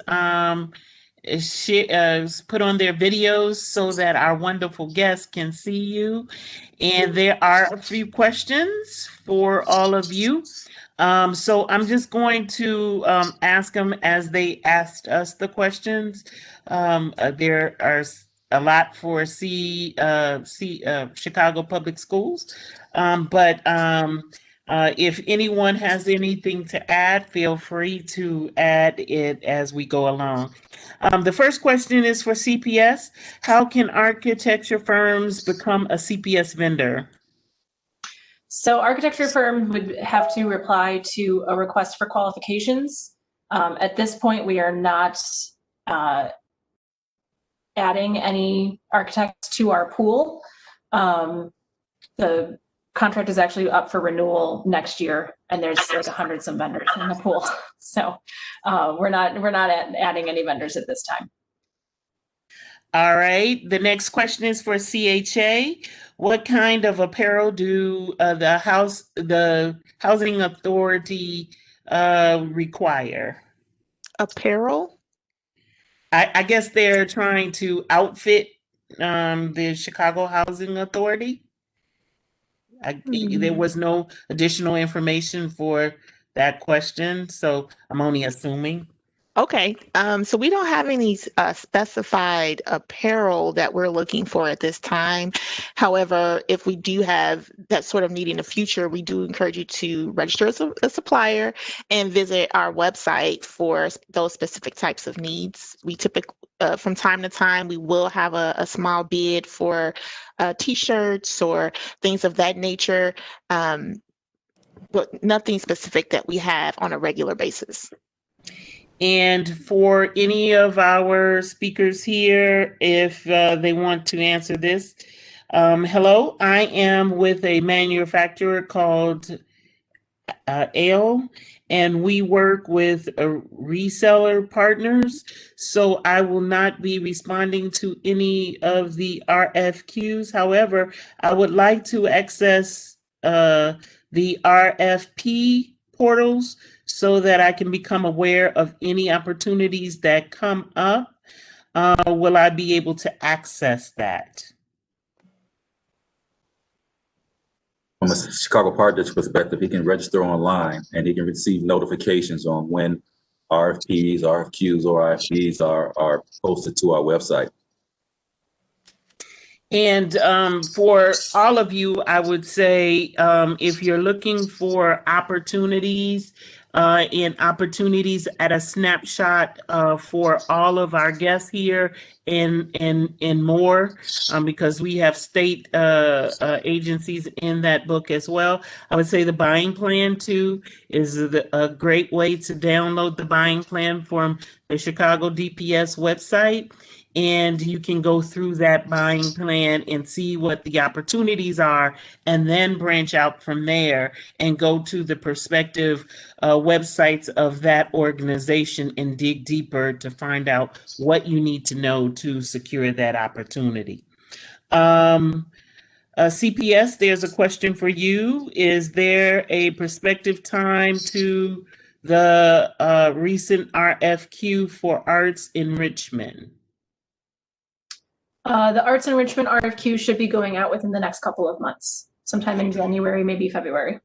put on their videos so that our wonderful guests can see you? And there are a few questions for all of you. So I'm just going to ask them as they asked us the questions. There are a lot for Chicago Public Schools, but if anyone has anything to add, feel free to add it as we go along. The first question is for CPS. How can architecture firms become a CPS vendor? So architecture firms would have to reply to a request for qualifications. At this point, we are not adding any architects to our pool. The contract is actually up for renewal next year, and there's like 100 some vendors in the pool. So we're not adding any vendors at this time. All right. The next question is for CHA. What kind of apparel do the Housing Authority require? Apparel? I guess they're trying to outfit the Chicago Housing Authority. There was no additional information for that question, so I'm only assuming. Okay, so we don't have any specified apparel that we're looking for at this time. However, if we do have that sort of need in the future, we do encourage you to register as a supplier and visit our website for those specific types of needs. We typically, from time to time, we will have a small bid for t-shirts or things of that nature, but nothing specific that we have on a regular basis. And for any of our speakers here, if they want to answer this, hello, I am with a manufacturer called Ale, and we work with reseller partners. So I will not be responding to any of the RFQs. However, I would like to access the RFP portals so that I can become aware of any opportunities that come up. Will I be able to access that? From a Chicago Park District perspective, he can register online and he can receive notifications on when RFPs, RFQs, or RFPs are posted to our website. And for all of you, I would say if you're looking for opportunities and opportunities at a snapshot for all of our guests here and more, because we have state agencies in that book as well. I would say the buying plan too is a great way to download the buying plan from the Chicago DPS website. And you can go through that buying plan and see what the opportunities are, and then branch out from there and go to the prospective websites of that organization and dig deeper to find out what you need to know to secure that opportunity. CPS, there's a question for you. Is there a prospective time to the recent RFQ for arts enrichment? The arts enrichment RFQ should be going out within the next couple of months, sometime in January, maybe February.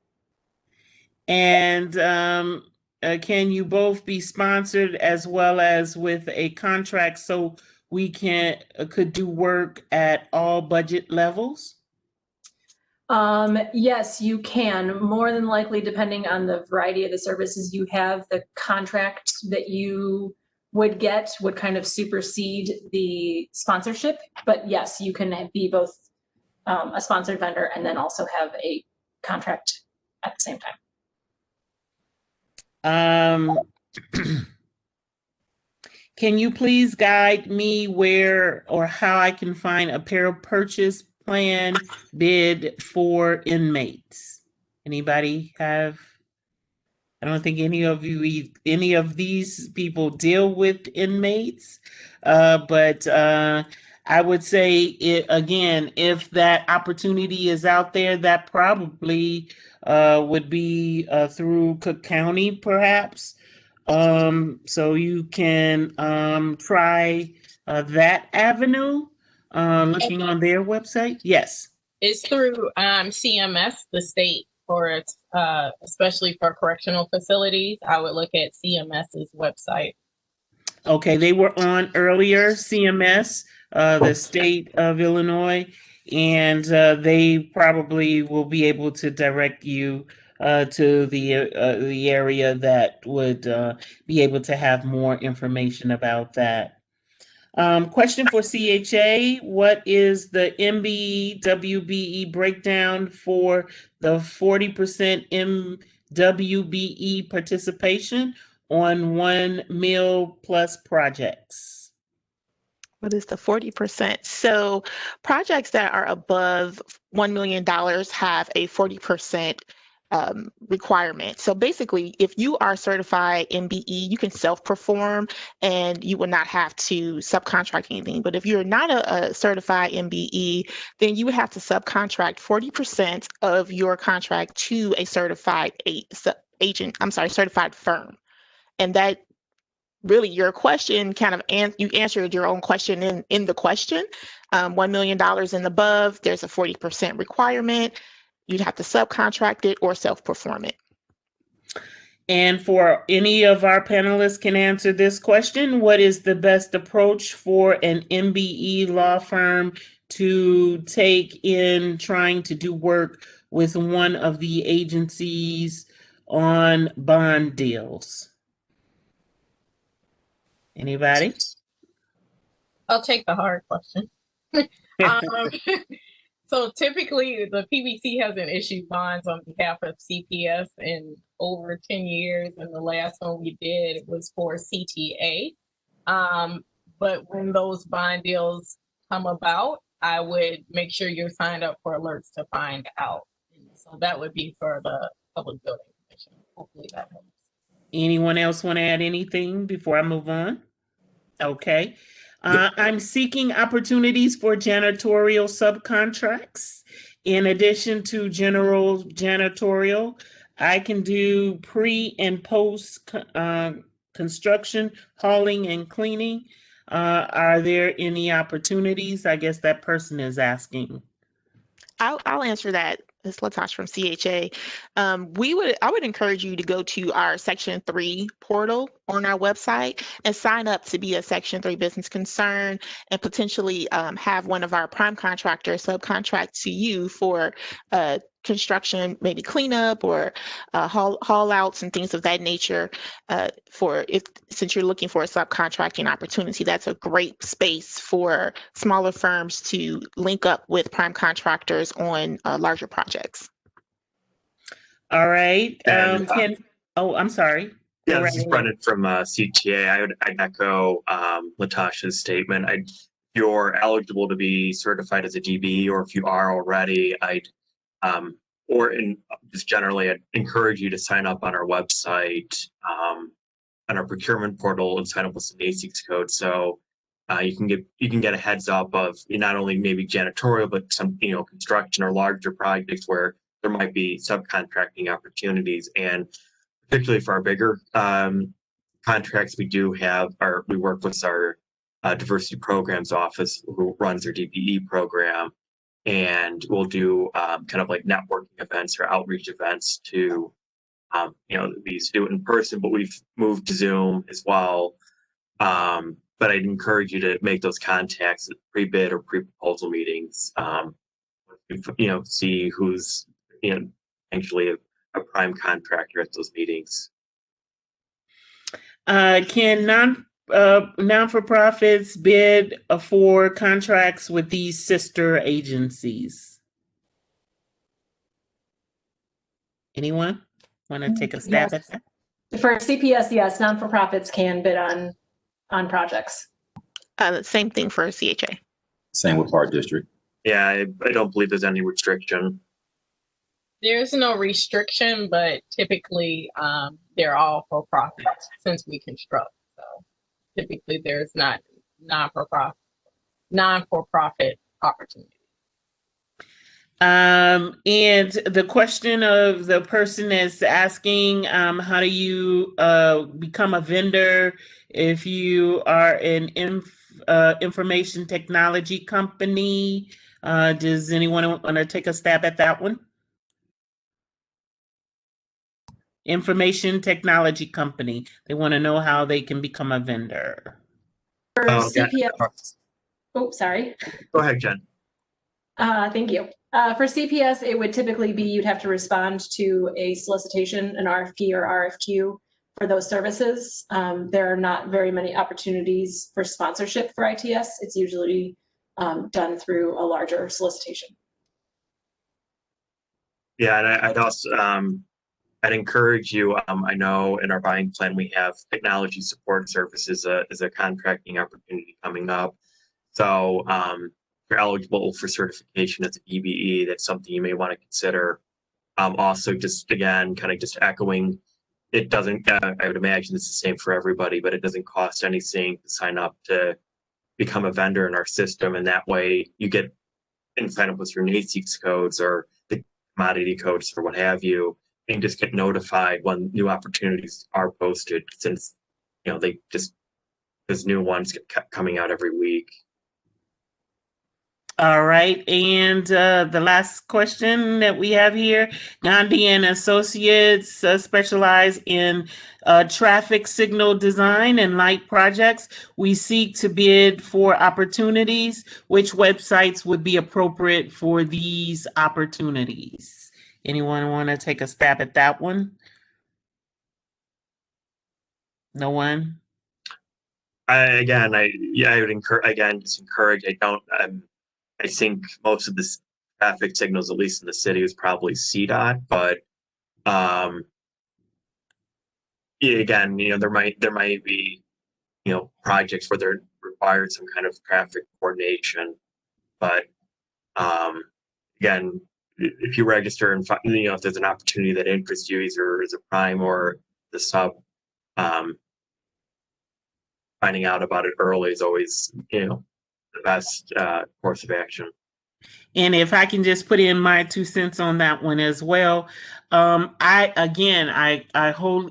And can you both be sponsored as well as with a contract? So we could do work at all budget levels? Yes, you can. More than likely, depending on the variety of the services you have, the contract that you would get would kind of supersede the sponsorship. But yes, you can be both a sponsored vendor and then also have a contract at the same time. Can you please guide me where or how I can find a pair purchase plan bid for inmates? Anybody have? I don't think any of these people deal with inmates, but I would say again, if that opportunity is out there, that probably would be through Cook County, perhaps. So you can try that avenue, looking on their website. Yes. It's through CMS, the state, for especially for correctional facilities. I would look at CMS's website. Okay, they were on earlier, CMS, the state of Illinois, and they probably will be able to direct you to the area that would be able to have more information about that. Question for CHA, what is the Mbe WBE breakdown for the 40% MWBE participation on 1 mil plus projects? What is the 40%? So projects that are above $1 million have a 40% requirement. So basically, if you are certified MBE, you can self-perform and you will not have to subcontract anything. But if you're not a certified MBE, then you would have to subcontract 40% of your contract to a certified certified firm. And that really your question kind of, you answered your own question in the question. $1 million and above, there's a 40% requirement. You'd have to subcontract it or self-perform it. And for any of our panelists can answer this question, what is the best approach for an MBE law firm to take in trying to do work with one of the agencies on bond deals? Anybody? I'll take the hard question. So typically the PBC hasn't issued bonds on behalf of CPS in over 10 years. And the last one we did was for CTA. But when those bond deals come about, I would make sure you're signed up for alerts to find out. And so that would be for the Public Building Commission. Hopefully that helps. Anyone else want to add anything before I move on? Okay. I'm seeking opportunities for janitorial subcontracts. In addition to general janitorial, I can do pre and post construction, hauling and cleaning. Are there any opportunities? I guess that person is asking. I'll answer that. This is Latasha from CHA. I would encourage you to go to our Section 3 portal on our website and sign up to be a Section 3 business concern and potentially have one of our prime contractors subcontract to you for construction, maybe cleanup or haul outs and things of that nature. Since you're looking for a subcontracting opportunity, that's a great space for smaller firms to link up with prime contractors on larger projects. All right. And, I'm sorry. Yeah, this is Brendan from CTA. I'd echo Latasha's statement. If you're eligible to be certified as a DBE, or if you are already, just generally, I'd encourage you to sign up on our website, on our procurement portal, and sign up with some NACICS code. So you can get a heads up of not only maybe janitorial, but some construction or larger projects where there might be subcontracting opportunities. And particularly for our bigger contracts, we work with our diversity programs office who runs our DBE program. And we'll do kind of like networking events or outreach events to, we used to do it in person, but we've moved to Zoom as well. but I'd encourage you to make those contacts at pre-bid or pre-proposal meetings. See who's actually a prime contractor at those meetings. Can non-for-profits bid for contracts with these sister agencies? Anyone want to take a stab at that? For CPS, yes, non-for-profits can bid on projects. Same thing for CHA. Same with Park District. Yeah, I don't believe there's any restriction. There's no restriction, but typically they're all for profit since we construct. So typically there's not non-for-profit opportunity. And the question of the person is asking, how do you become a vendor if you are an information technology company? Does anyone want to take a stab at that one? Information technology company. They want to know how they can become a vendor. For CPS, oh, sorry. Go ahead, Jen. Thank you. For CPS, it would typically be you'd have to respond to a solicitation, an RFP or RFQ for those services. There are not very many opportunities for sponsorship for ITS. It's usually done through a larger solicitation. Yeah, and I'd also I'd encourage you. I know in our buying plan we have technology support services as a contracting opportunity coming up. So if you're eligible for certification as an EBE, that's something you may want to consider. Also, just again, kind of just echoing, it doesn't. I would imagine it's the same for everybody, but it doesn't cost anything to sign up to become a vendor in our system, and that way you get and sign up with your NACEX codes or the commodity codes or what have you, and just get notified when new opportunities are posted, since there's new ones coming out every week. All right, and the last question that we have here, Gandhi and Associates specialize in traffic signal design and light projects. We seek to bid for opportunities. Which websites would be appropriate for these opportunities? Anyone want to take a stab at that one? No one? I would encourage. I think most of the traffic signals, at least in the city, is probably CDOT, but again, there might be projects where there required some kind of traffic coordination, but again, if you register and if there's an opportunity that interests you, either as a prime or the sub, finding out about it early is always the best course of action. And if I can just put in my 2 cents on that one as well, I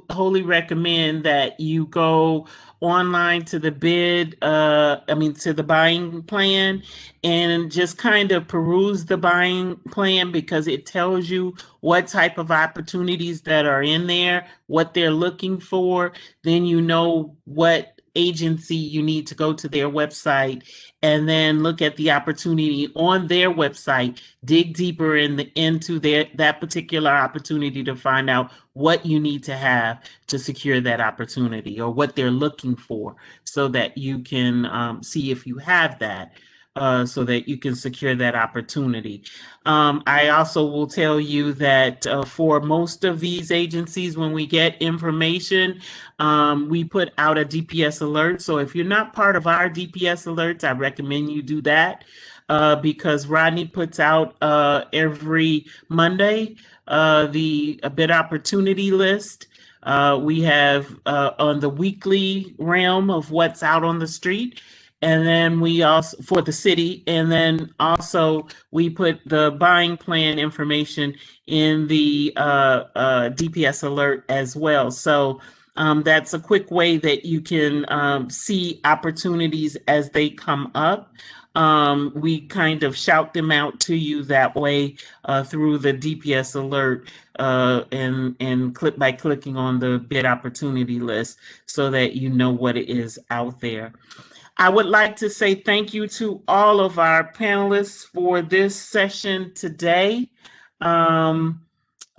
wholly recommend that you go online to the to the buying plan, and just kind of peruse the buying plan, because it tells you what type of opportunities that are in there, what they're looking for. Then you know what agency you need to go to their website and then look at the opportunity on their website, dig deeper into that particular opportunity to find out what you need to have to secure that opportunity, or what they're looking for, so that you can see if you have that. So that you can secure that opportunity. I also will tell you that for most of these agencies, when we get information, we put out a DPS alert. So if you're not part of our DPS alerts, I recommend you do that, because Rodney puts out every Monday the bid opportunity list. We have on the weekly realm of what's out on the street. And then we also, for the city, and then also we put the buying plan information in the DPS alert as well. So that's a quick way that you can see opportunities as they come up. We kind of shout them out to you that way through the DPS alert and click by clicking on the bid opportunity list, so that you know what it is out there. I would like to say thank you to all of our panelists for this session today.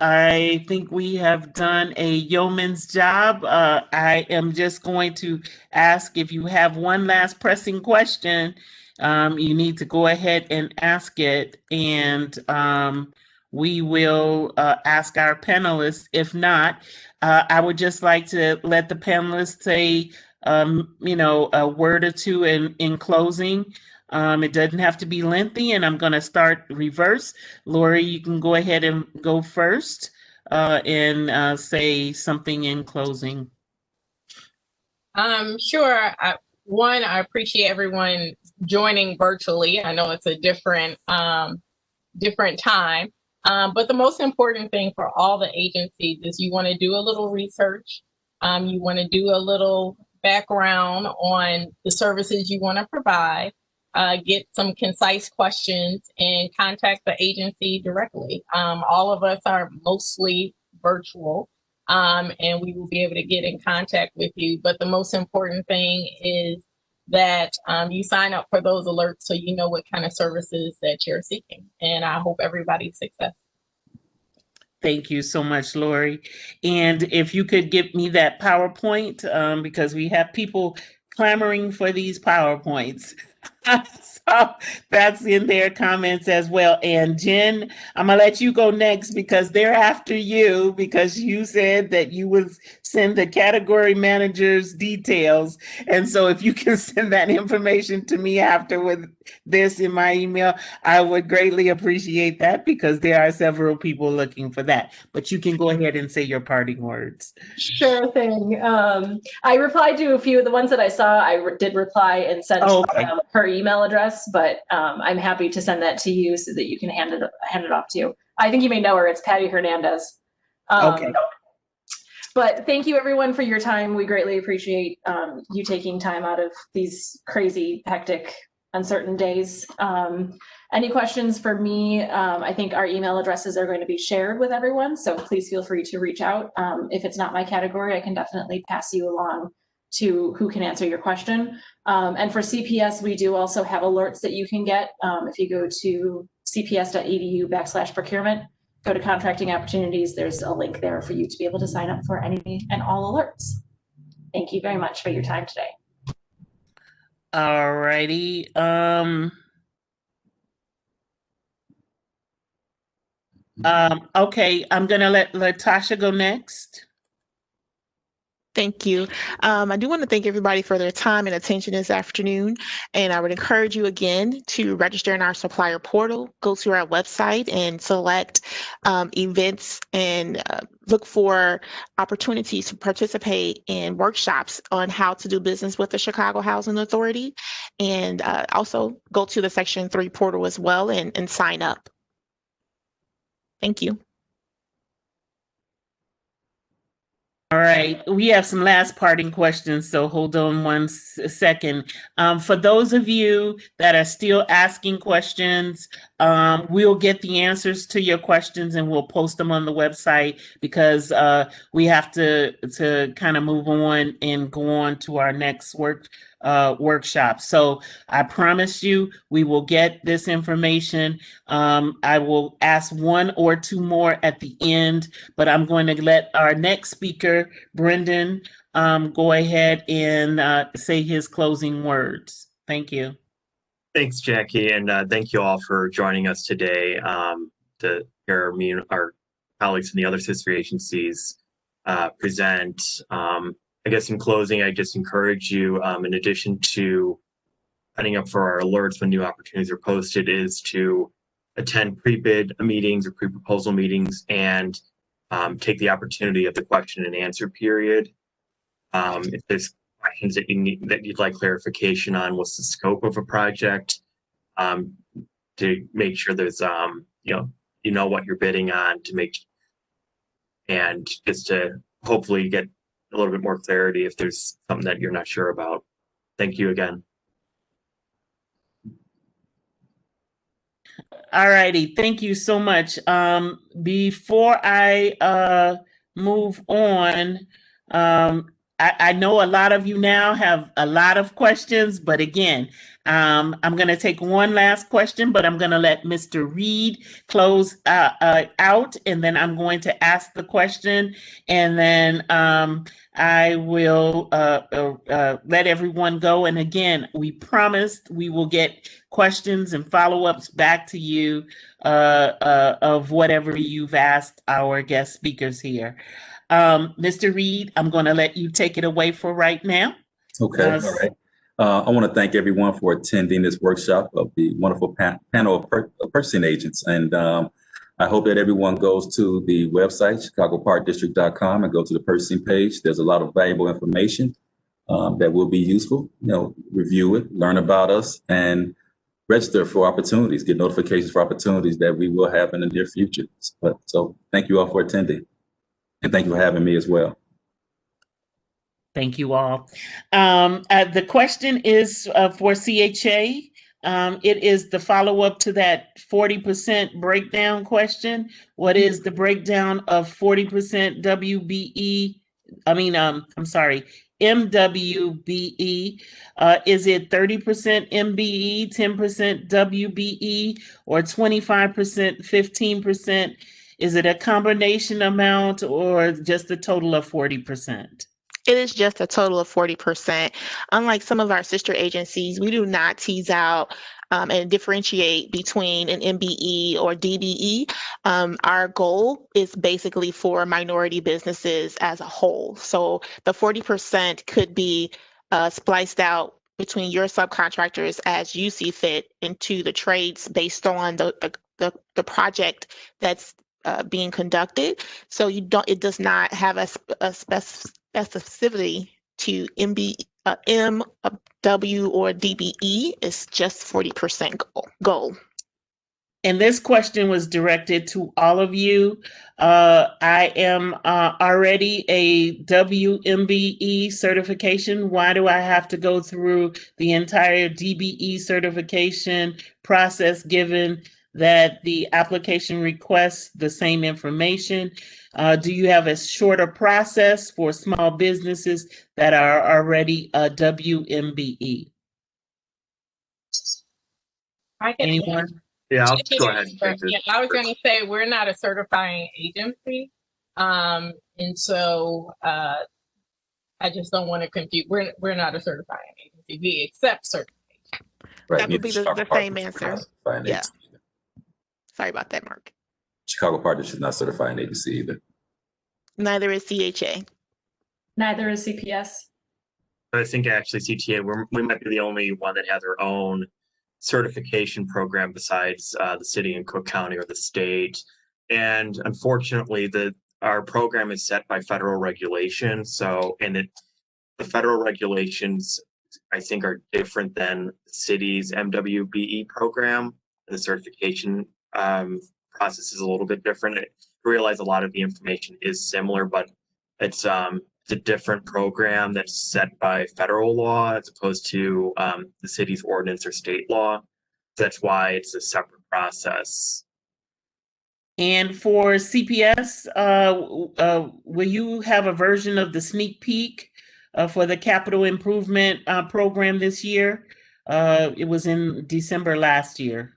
I think we have done a yeoman's job. I am just going to ask if you have one last pressing question, you need to go ahead and ask it, and we will ask our panelists. If not, I would just like to let the panelists say, a word or two in closing. It doesn't have to be lengthy, and I'm going to start reverse. Laurie, you can go ahead and go first and say something in closing. Sure. I appreciate everyone joining virtually. I know it's a different time, but the most important thing for all the agencies is you want to do a little research. You want to do a little background on the services you want to provide. Get some concise questions and contact the agency directly. All of us are mostly virtual, and we will be able to get in contact with you. But the most important thing is that you sign up for those alerts so you know what kind of services that you're seeking. And I hope everybody's successful. Thank you so much, Laurie. And if you could give me that PowerPoint, because we have people clamoring for these PowerPoints. So that's in their comments as well. And Jen, I'm gonna let you go next because they're after you, because you said that you would send the category managers details. And so if you can send that information to me after with this in my email, I would greatly appreciate that, because there are several people looking for that. But you can go ahead and say your parting words. Sure thing. I replied to a few of the ones that I saw. I did reply and sent her email address, but I'm happy to send that to you so that you can hand it off to you. I think you may know her. It's Patty Hernandez. Okay. But thank you everyone for your time. We greatly appreciate you taking time out of these crazy, hectic, uncertain days. Any questions for me? I think our email addresses are going to be shared with everyone, so please feel free to reach out. If it's not my category, I can definitely pass you along to who can answer your question. And for CPS, we do also have alerts that you can get. If you go to cps.edu/procurement, go to contracting opportunities, there's a link there for you to be able to sign up for any and all alerts. Thank you very much for your time today. All righty. Okay, I'm gonna let Latasha go next. Thank you. I do want to thank everybody for their time and attention this afternoon. And I would encourage you again to register in our supplier portal, go to our website and select events and look for opportunities to participate in workshops on how to do business with the Chicago Housing Authority. And also go to the Section 3 portal as well and sign up. Thank you. All right, we have some last parting questions, so hold on one second. For those of you that are still asking questions, we'll get the answers to your questions and we'll post them on the website, because we have to kind of move on and go on to our next workshop. So I promise you, we will get this information. I will ask one or two more at the end, but I'm going to let our next speaker, Brendan, go ahead and say his closing words. Thank you. Thanks, Jackie, and thank you all for joining us today to hear me and our colleagues from the other sister agencies present. I guess in closing, I just encourage you, in addition to signing up for our alerts when new opportunities are posted, is to attend pre-bid meetings or pre-proposal meetings and take the opportunity of the question and answer period. If there's questions that you'd like clarification on, what's the scope of a project, to make sure there's you know what you're bidding on, and just to hopefully get a little bit more clarity if there's something that you're not sure about. Thank you again. All righty, thank you so much. Before I move on, I know a lot of you now have a lot of questions, but again, I'm going to take one last question, but I'm going to let Mr. Reed close out, and then I'm going to ask the question, and then I will let everyone go. And again, we promised we will get questions and follow-ups back to you of whatever you've asked our guest speakers here. Mr. Reed, I'm going to let you take it away for right now. Okay, all right. I want to thank everyone for attending this workshop of the wonderful panel of purchasing agents. And I hope that everyone goes to the website, chicagoparkdistrict.com, and go to the purchasing page. There's a lot of valuable information that will be useful. Review it, learn about us, and register for opportunities, get notifications for opportunities that we will have in the near future. So thank you all for attending. And thank you for having me as well. Thank you all. The question is for CHA. It is the follow-up to that 40% breakdown question. What is the breakdown of 40% WBE? MWBE. Is it 30% MBE, 10% WBE, or 25%, 15%? Is it a combination amount or just a total of 40%? It is just a total of 40%. Unlike some of our sister agencies, we do not tease out and differentiate between an MBE or DBE. Our goal is basically for minority businesses as a whole. So the 40% could be spliced out between your subcontractors as you see fit into the trades based on the project that's being conducted. So it does not have a specificity to MW or DBE. It's just 40% goal. And this question was directed to all of you. I am already a WMBE certification. Why do I have to go through the entire DBE certification process given that the application requests the same information? Do you have a shorter process for small businesses that are already a WMBE? Anyone? Yeah, I'll go ahead and take this. Yeah, I was going to say we're not a certifying agency, and so I just don't want to confuse. We're not a certifying agency. We accept certification. Right. That would be the same answer. Yeah. Sorry about that, Mark. Chicago Park District is not certifying agency either. Neither is CHA. Neither is CPS. I think actually CTA, we might be the only one that has our own certification program besides the city and Cook County or the state. And unfortunately, our program is set by federal regulation. So, the federal regulations, I think, are different than the city's MWBE program. The certification process is a little bit different. I realize a lot of the information is similar, but it's a different program that's set by federal law as opposed to the city's ordinance or state law. That's why it's a separate process. And for CPS, will you have a version of the sneak peek for the capital improvement program this year? It was in December last year.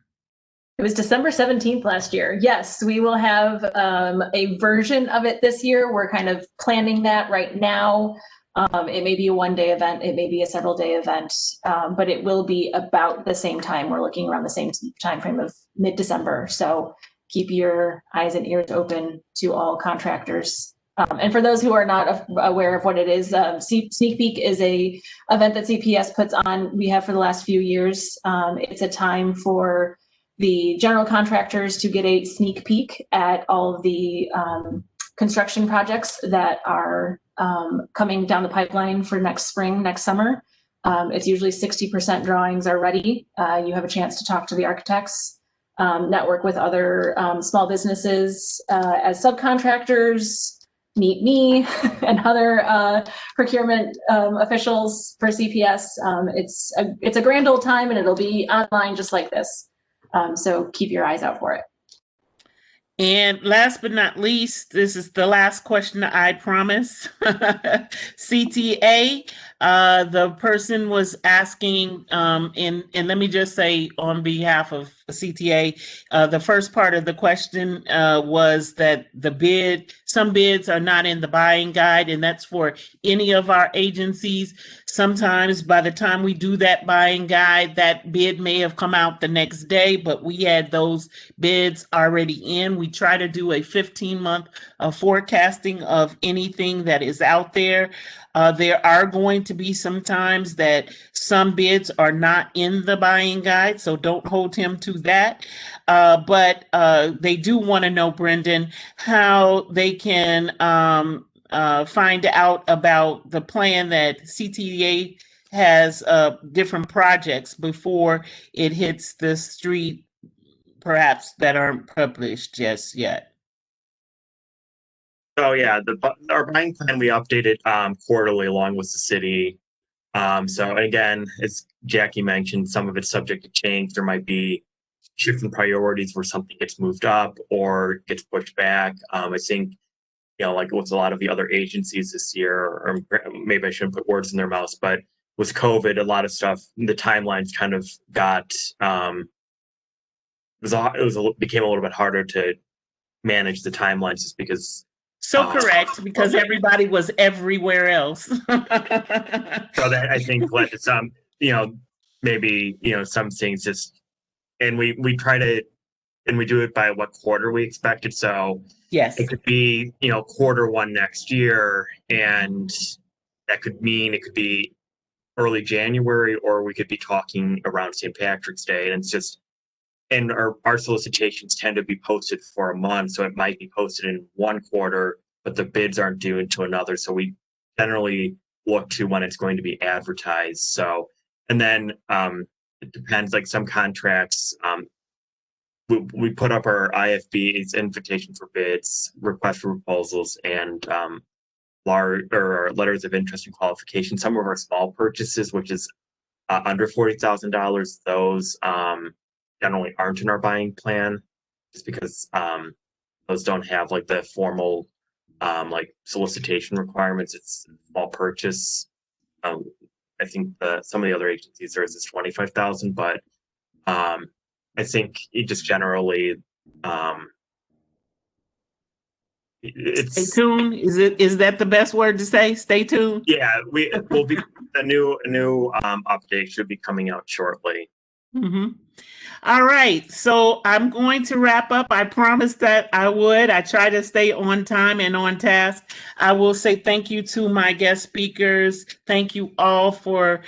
It was December 17th last year. Yes, we will have a version of it this year. We're kind of planning that right now. It may be a one-day event, it may be a several-day event, but it will be about the same time. We're looking around the same time frame of mid-December. So keep your eyes and ears open to all contractors. And for those who are not aware of what it is, Sneak Peek is a event that CPS puts on. We have for the last few years. It's a time for the general contractors to get a sneak peek at all of the construction projects that are coming down the pipeline for next spring, next summer. It's usually 60% drawings are ready. You have a chance to talk to the architects, network with other small businesses as subcontractors, meet me and other procurement officials for CPS. It's a grand old time, and it'll be online just like this. So keep your eyes out for it. And last but not least, this is the last question I promise. CTA, the person was asking, and let me just say on behalf of CTA, the first part of the question was that some bids are not in the buying guide, and that's for any of our agencies. Sometimes by the time we do that buying guide, that bid may have come out the next day, but we had those bids already in. We try to do a 15-month forecasting of anything that is out there. There are going to be some times that some bids are not in the buying guide, so don't hold him to that. But they do want to know, Brendan, how they can find out about the plan that CTA has different projects before it hits the street, perhaps that aren't published just yet. Oh yeah, our buying plan we updated quarterly along with the city. So again, as Jackie mentioned, some of it's subject to change. There might be shifting priorities where something gets moved up or gets pushed back. I think, like with a lot of the other agencies this year, or maybe I shouldn't put words in their mouths, but with COVID, a lot of stuff, the timelines kind of got became a little bit harder to manage the timelines just because. So correct, because everybody was everywhere else. So that I think led to some, maybe, some things just, and we try to, and we do it by what quarter we expected. So yes, it could be, Q1 next year, and that could mean it could be early January, or we could be talking around St. Patrick's Day. And it's just, and our solicitations tend to be posted for a month. So it might be posted in one quarter, but the bids aren't due into another. So we generally look to when it's going to be advertised. So, and then it depends, like some contracts, we put up our IFBs, invitation for bids, request for proposals, and letters of interest and qualifications. Some of our small purchases, which is under $40,000, those generally aren't in our buying plan, just because those don't have like the formal like solicitation requirements. It's small purchase. I think some of the other agencies there is 25,000, but I think it just generally it's stay tuned. Is that the best word to say? Stay tuned. Yeah, will be a new update should be coming out shortly. Mm-hmm. All right, so I'm going to wrap up. I promised that I would. I try to stay on time and on task. I will say thank you to my guest speakers. Thank you all for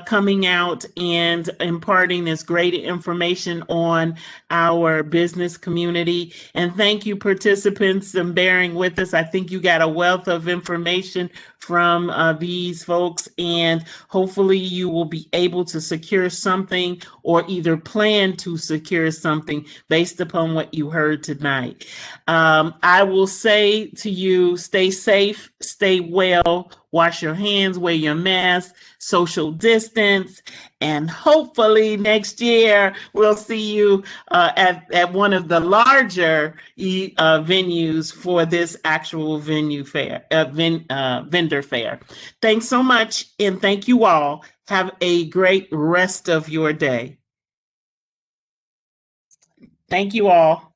coming out and imparting this great information on our business community. And thank you, participants, and bearing with us. I think you got a wealth of information from these folks, and hopefully you will be able to secure something or either plan to secure something based upon what you heard tonight. I will say to you, stay safe, stay well, wash your hands, wear your mask, social distance, and hopefully next year we'll see you at one of the larger venues for this actual vendor fair. Thanks so much, and thank you all. Have a great rest of your day. Thank you all.